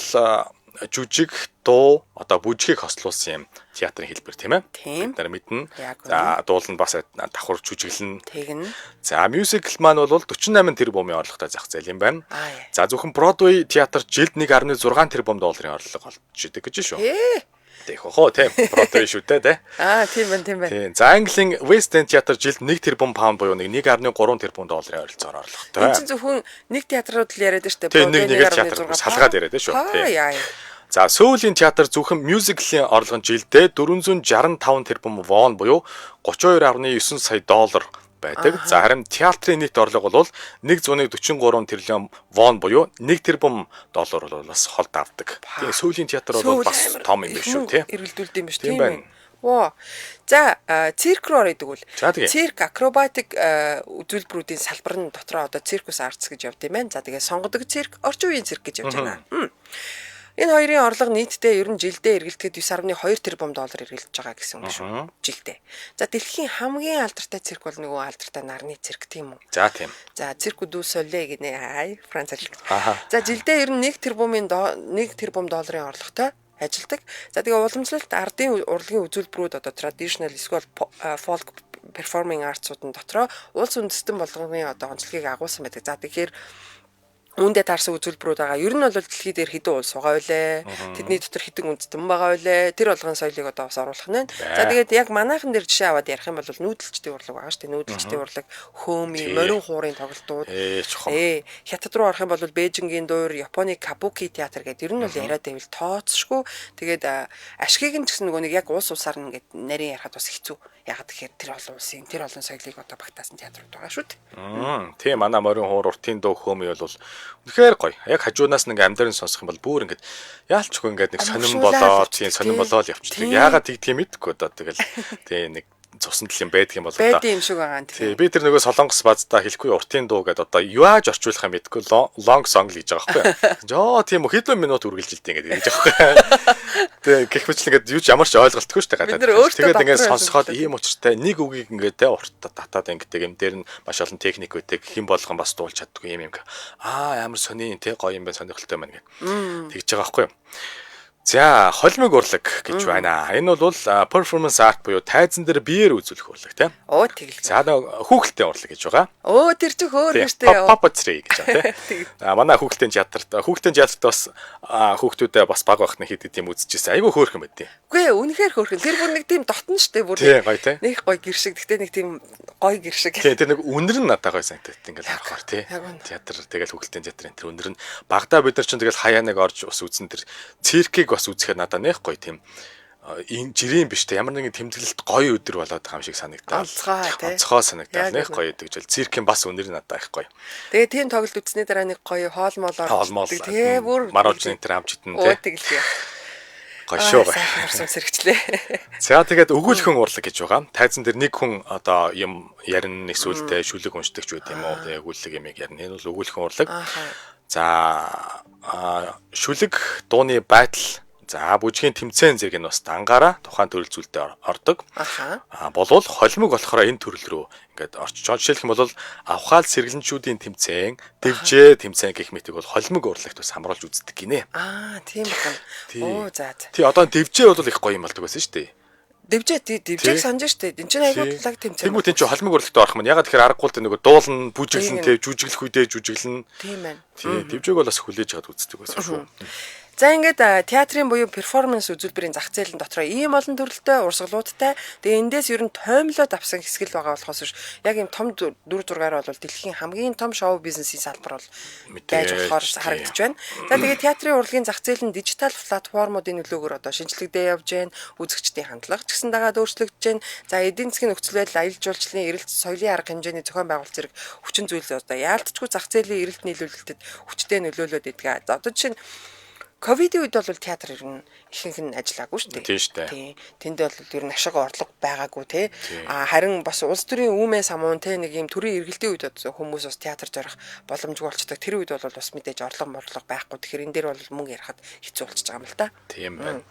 жүжиг, дуу, одоо бүжгийг хослуулсан юм театрын хэлбэр тийм ээ. Бид нар мэднэ. За дуул нь бас давхар жүжиглэн. За мюзикл маань бол 48 тэрбумын орлоготой зах зээл юм байна. За зөвхөн Бродвей театр жилд 1.6 тэрбум долларын орлого олж идэг гэж шүү. Тэг хоо тийм Бродвей шүү дээ. Тийм байна. Тийм. За Английн West End театр жилд 1 тэрбум паунд буюу 1.3 тэрбум долларын ойролцоогоор орлоготой. Энэ чинь зөвхөн нэг театрууд л яриад штэ. Тийм нэг театр салгаад яриад шүү. Тийм. За Сөүлийн театр зөвхөн мюзиклийн орлого нь жилдээ 465 тэрбум вон буюу 32.9 сая доллар байдаг. За харин театрын нийт орлого бол 143 тэрлион вон буюу 1 тэрбум доллар бол бас холд авдаг. Тэгээ Сөүлийн театр бол бас том юм биш үү тий. Эргэлдүүлдэг юм биш тийм ээ. Воо. За цирк руу орох гэвэл цирк акробатик үзүүлбэрүүдийн салбар нь дотроо одоо циркус артс гэж явд юм байна. За тэгээ сонгодог цирк, орчин үеийн цирк гэж явж байна. Энэ хоёрын орлого нийтдээ ер нь жилдээ эргэлдэхэд 9.2 тэрбум доллар эргэлдэж байгаа гэсэн үг шүү. Жилдээ. За дэлхийн хамгийн алдартай цирк бол нөгөө алдартай нарны цирк тийм үү? За тийм. За Cirque du Soleil гинэ. Франц хэл. За жилдээ ер нь 1 тэрбум долларын орлоготой ажилладаг. За тэгээ уламжлалт ардын урлагийн үзүүлбэрүүд одоо traditional эсвэл folk performing arts-ууд нь дотроо улс үндэстэн болгоны одоо онцлогийг агуулсан байдаг. За тэгэхээр үүндээ таарсан үзүүлбэрүүд байгаа. Ер нь бол дэлхий дээр хэдэн улс байгаа вэ? Тэдний дотор хэдэн үндэстэн байгаа вэ? Тэр болгон соёлыг одоо бас оруулах нь. За тэгээд яг манайхан дээр жишээ аваад ярих юм бол нүүдэлчдийн урлаг байгаа шүү дээ. Нүүдэлчдийн урлаг, хөөми, морин хуурын тоглолтууд. Хятад руу орох юм бол Бээжингийн дуур, Японы Кабуки театр гэдэг ер нь бол яриад байвал тооцшгүй. Тэгээд ашгийг нь ч гэсэн нөгөө нэг яг улс улсаар нь ингээд нарийн ярихад бас хэцүү. Яг тэгэхээр тэр олон соёлыг одоо багтаасан театрууд байгаа шүү дээ. Тийм манай морин хуур уртын дуу хөөми бол Үнэхээр гоё. Яг хажуунаас нэг амдарын сонсох юм бол бүр ингээд яалчгүй ингээд нэг сонирн болоод тийм сонирн болоод явчихдаг. Яагаад тэгдгийг мэдэхгүй одоо тэгэл тийм нэг цусан тал юм байдаг юм бол одоо байд юм шиг байгаа юм тийм би тэр нөгөө солонгос баздаа хэлэхгүй уртын дуу гэдэг одоо юааж орчуулах юм мэдэхгүй long song л гэж байгаа байхгүй. Жоо тийм үү хэдэн минут үргэлжилдэг ингээд гэж байгаа. Тэгээ гэх мэт л ингээд юу ч ямар ч ойлголтгүй шүү дээ гадаад. Тэгээд ингээд сонсоход ийм учиртай нэг үгийг ингээд тэ уртаа татаад ингээд юм дээр нь маш олон техник үүдэг хэн болгон бас дуулж чаддгүй юм. Ямар сони тэ гоё юм байна сонирхолтой байна гэж тэгж байгаа байхгүй юу. За, холимог урлаг гэж байна. Энэ бол performance art буюу тайзан дээр биеэр үзүүлэх урлаг тийм. Оо тэгэлгүй. За, хүүхэлдэйн урлаг гэж байгаа. Оо тэр чих өөр гэжтэй. Puppetry гэж байна тийм. Манай хүүхэлдэйн театрт бас хүүхдүүдээ бас баг байхны хэд тийм үзчихсэн. Айгүй хөөрхөн байд тийм. Үгүй ээ, үнэхээр хөөрхөн. Тэр бүр нэг тийм дотн штэ бүр. Тийм гоё тийм. Нэг гоё гэр шиг. Гэтэ нэг тийм гоё гэр шиг. Тийм, тэр нэг үнэр нь надад гоё санагдаад ингээл харахаар тийм. Театр тэгэл хүүхэлдэйн театрын тэр үнэр нь багада бид нар чинь тэгэл хаяа нэг орж бас үзэн тэр циркийг бас үзэхэд надад нэх гоё тийм энэ жирийн биш те ямар нэгэн тэмдэглэлт гоё өдөр болоод байгаа юм шиг санагдаад онцгой санагдаад нэх гоё гэдэг жил циркийн бас үнэр надад их гоё. Тэгээ тийм тоглолт үзсний дараа нэг гоё хоолмолоор тэгээ бүр маруулжны тэр амч итэн те тэгэлгүй. Гоё шүү бай. Харсан сэргчлээ. За тэгээд өгүүлхэн урлаг гэж байгаа. Тайзан дээр нэг хүн одоо юм ярина эсвэл те шүлэг уншдаг ч байт юм уу те өгүүлэг юм ярина. Энэ бол өгүүлхэн урлаг. За шүлэг дууны байтал за бүжгийн тэмцээн зэрэг нь бас дангаараа тухайн төрөл зүйлдээ ордог. Болвол холимог болохоор энэ төрөл рүү ингээд орчиж. Жишээлх юм бол авхаал сэргэлэнчүүдийн тэмцээн, дэвжээ тэмцээн гэх мэтийг бол холимог урлагт бас хамруулж үздэг гинэ. Тийм байна. Оо за. Тий одоо дэвжээ бол их гоё юм болдог байсан шүү дээ. Дэвжээг санаж штэ. Энд чинь айгуу лаг тэмцээн. Тэгмүү тэн чинь холимог урлагт орох юм. Ягаад тэгэхээр аргагүй л нөгөө дуулна, бүжиглэн те, жүжиглэх үедээ жүжиглэн. Тийм байна. Тий, дэвжээг бол бас хүлээж аваад үздэг байсан шүү. За ингээд театрын буюу перформанс үзүүлбэрийн зах зээл дотроо ийм олон төрөлтэй урсгалуудтай тэгээ эндээс ер нь тоомлоод авсан хэсгэл байгаа болохоос биш яг ийм том дүр зургаар бол дэлхийн хамгийн том шоу бизнесийн салбар бол байж болохоор харагдаж байна. За тэгээ театрын урлагийн зах зээл нь дижитал платформуудын нөлөөгөөр одоо шинжлэгдээ явж байна. Үзэгчдийн хандлага ч гэсэн дагаад өөрчлөгдөж байна. За эдийн засгийн нөхцөл байдал, аялал жуулчлалын эрэлт соёлын арга хэмжээний зохион байгуулалт зэрэг хүчин зүйл одоо яалтчгүй зах зээлийн эрэлт нийлүүлэлтэд хүчтэй нөлөөлөд идэг. За одоо жишээ нь ковидын үед бол театр ер нь ихэнх нь ажиллаагүй шүү дээ. Тийм шүү дээ. Тийм. Тэнд бол ер нь ашиг орлого байгаагүй те. Харин бас улс төрийн үүмээ самуун те нэг юм төрийн эргэлтийн үед хүмүүс бас театр зорих боломжгүй болчихдог. Тэр үед бол бас мэдээж орлого байхгүй. Тэгэхээр энэ дээр бол мөнгө ярихад хэцүү болчихж байгаа юм л та. Тийм байна.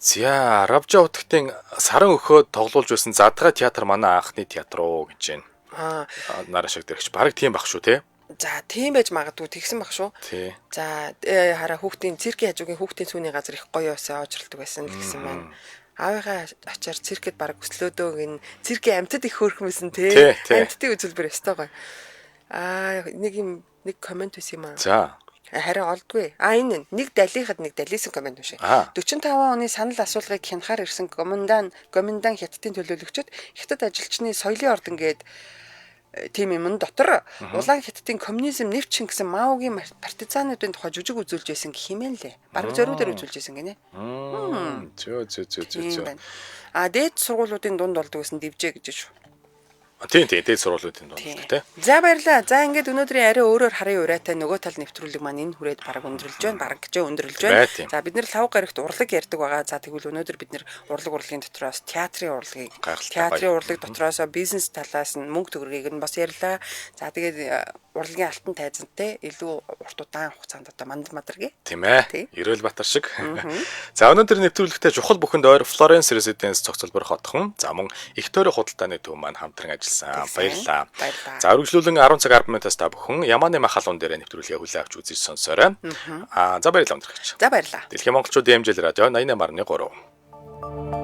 За, Равжа утгтын саран өхөө тоглуулж байсан Задгай театр манай анхны театр уу гэж байна. Нараа шиг дэрэгч баг тийм баг шүү те. За тийм байж магадгүй тэгсэн баг шүү. Тий. За хараа хүүхдийн циркийн хажуугийн хүүхдийн түүний газар их гоё өсөө оожралдаг байсан гэсэн байна. Аавынхаа ачаар циркэд баг өслөөдөг энэ циркийн амьтад их хөөрхмөсөн те. Амьтдын үзүүлбэр өстой гоё. Нэг комент байсан юм аа. За. Харин олдгүй. Энэ нэг далийнхад нэг далисэн комент биш. 45 оны санал асуулгыг хянахаар ирсэн комендан хятадын төлөөлөгчд хятад ажилчны соёлын ордон гээд тийм юм дотор улаан хятадын коммунизм нэвч гэсэн Маогийн партизануудын тухай жүжиг үзүүлж байсан хэмээн лээ. Бараг зориуд дээр үзүүлж байсан гинэ. Зөө. Дээд сургуулиудын дунд болдог гэсэн дэвжээ гэж шүү. Тийм дээд сургуулиудын дунд тий. За баярлаа. За ингээд өнөөдрийн арай өөрөөр харын урайтай нөгөө тал нэвтрүүлэг маань энэ хүрээд бараг өндөрлж байна. Бараг гэж өндөрлж байна. За бид нэр лав гарагт урлаг ярьдаг байгаа. За тэгвэл өнөөдөр бид нэр урлагийн дотроос театрын урлаг дотроос бизнес талаас нь мөнгө төгрөгийг нь бас ярьлаа. За тэгээд урлагийн алтан тайзантай илүү урт удаан хугацаанд одоо мандаргээ. Тийм ээ. Эрүүл Батар шиг. За өнөөдөр нэвтрүүлэгтээ чухал бүхэнд ойр Florence Residence цогцлбор хотхон. За мөн их тойрог худалдааны төв маань хамтран баярлалаа. За үргэлжлүүлэн 10 цаг 10 минутаас та бүхэн Яманы махалуун дээр нэвтрүүлгээ хүлээн авч үзэж сонсоорой. За баярлалаа өндөрлөгч. За баярлалаа. Дэлхийн монголчуудын хэмжээл радио 88.3.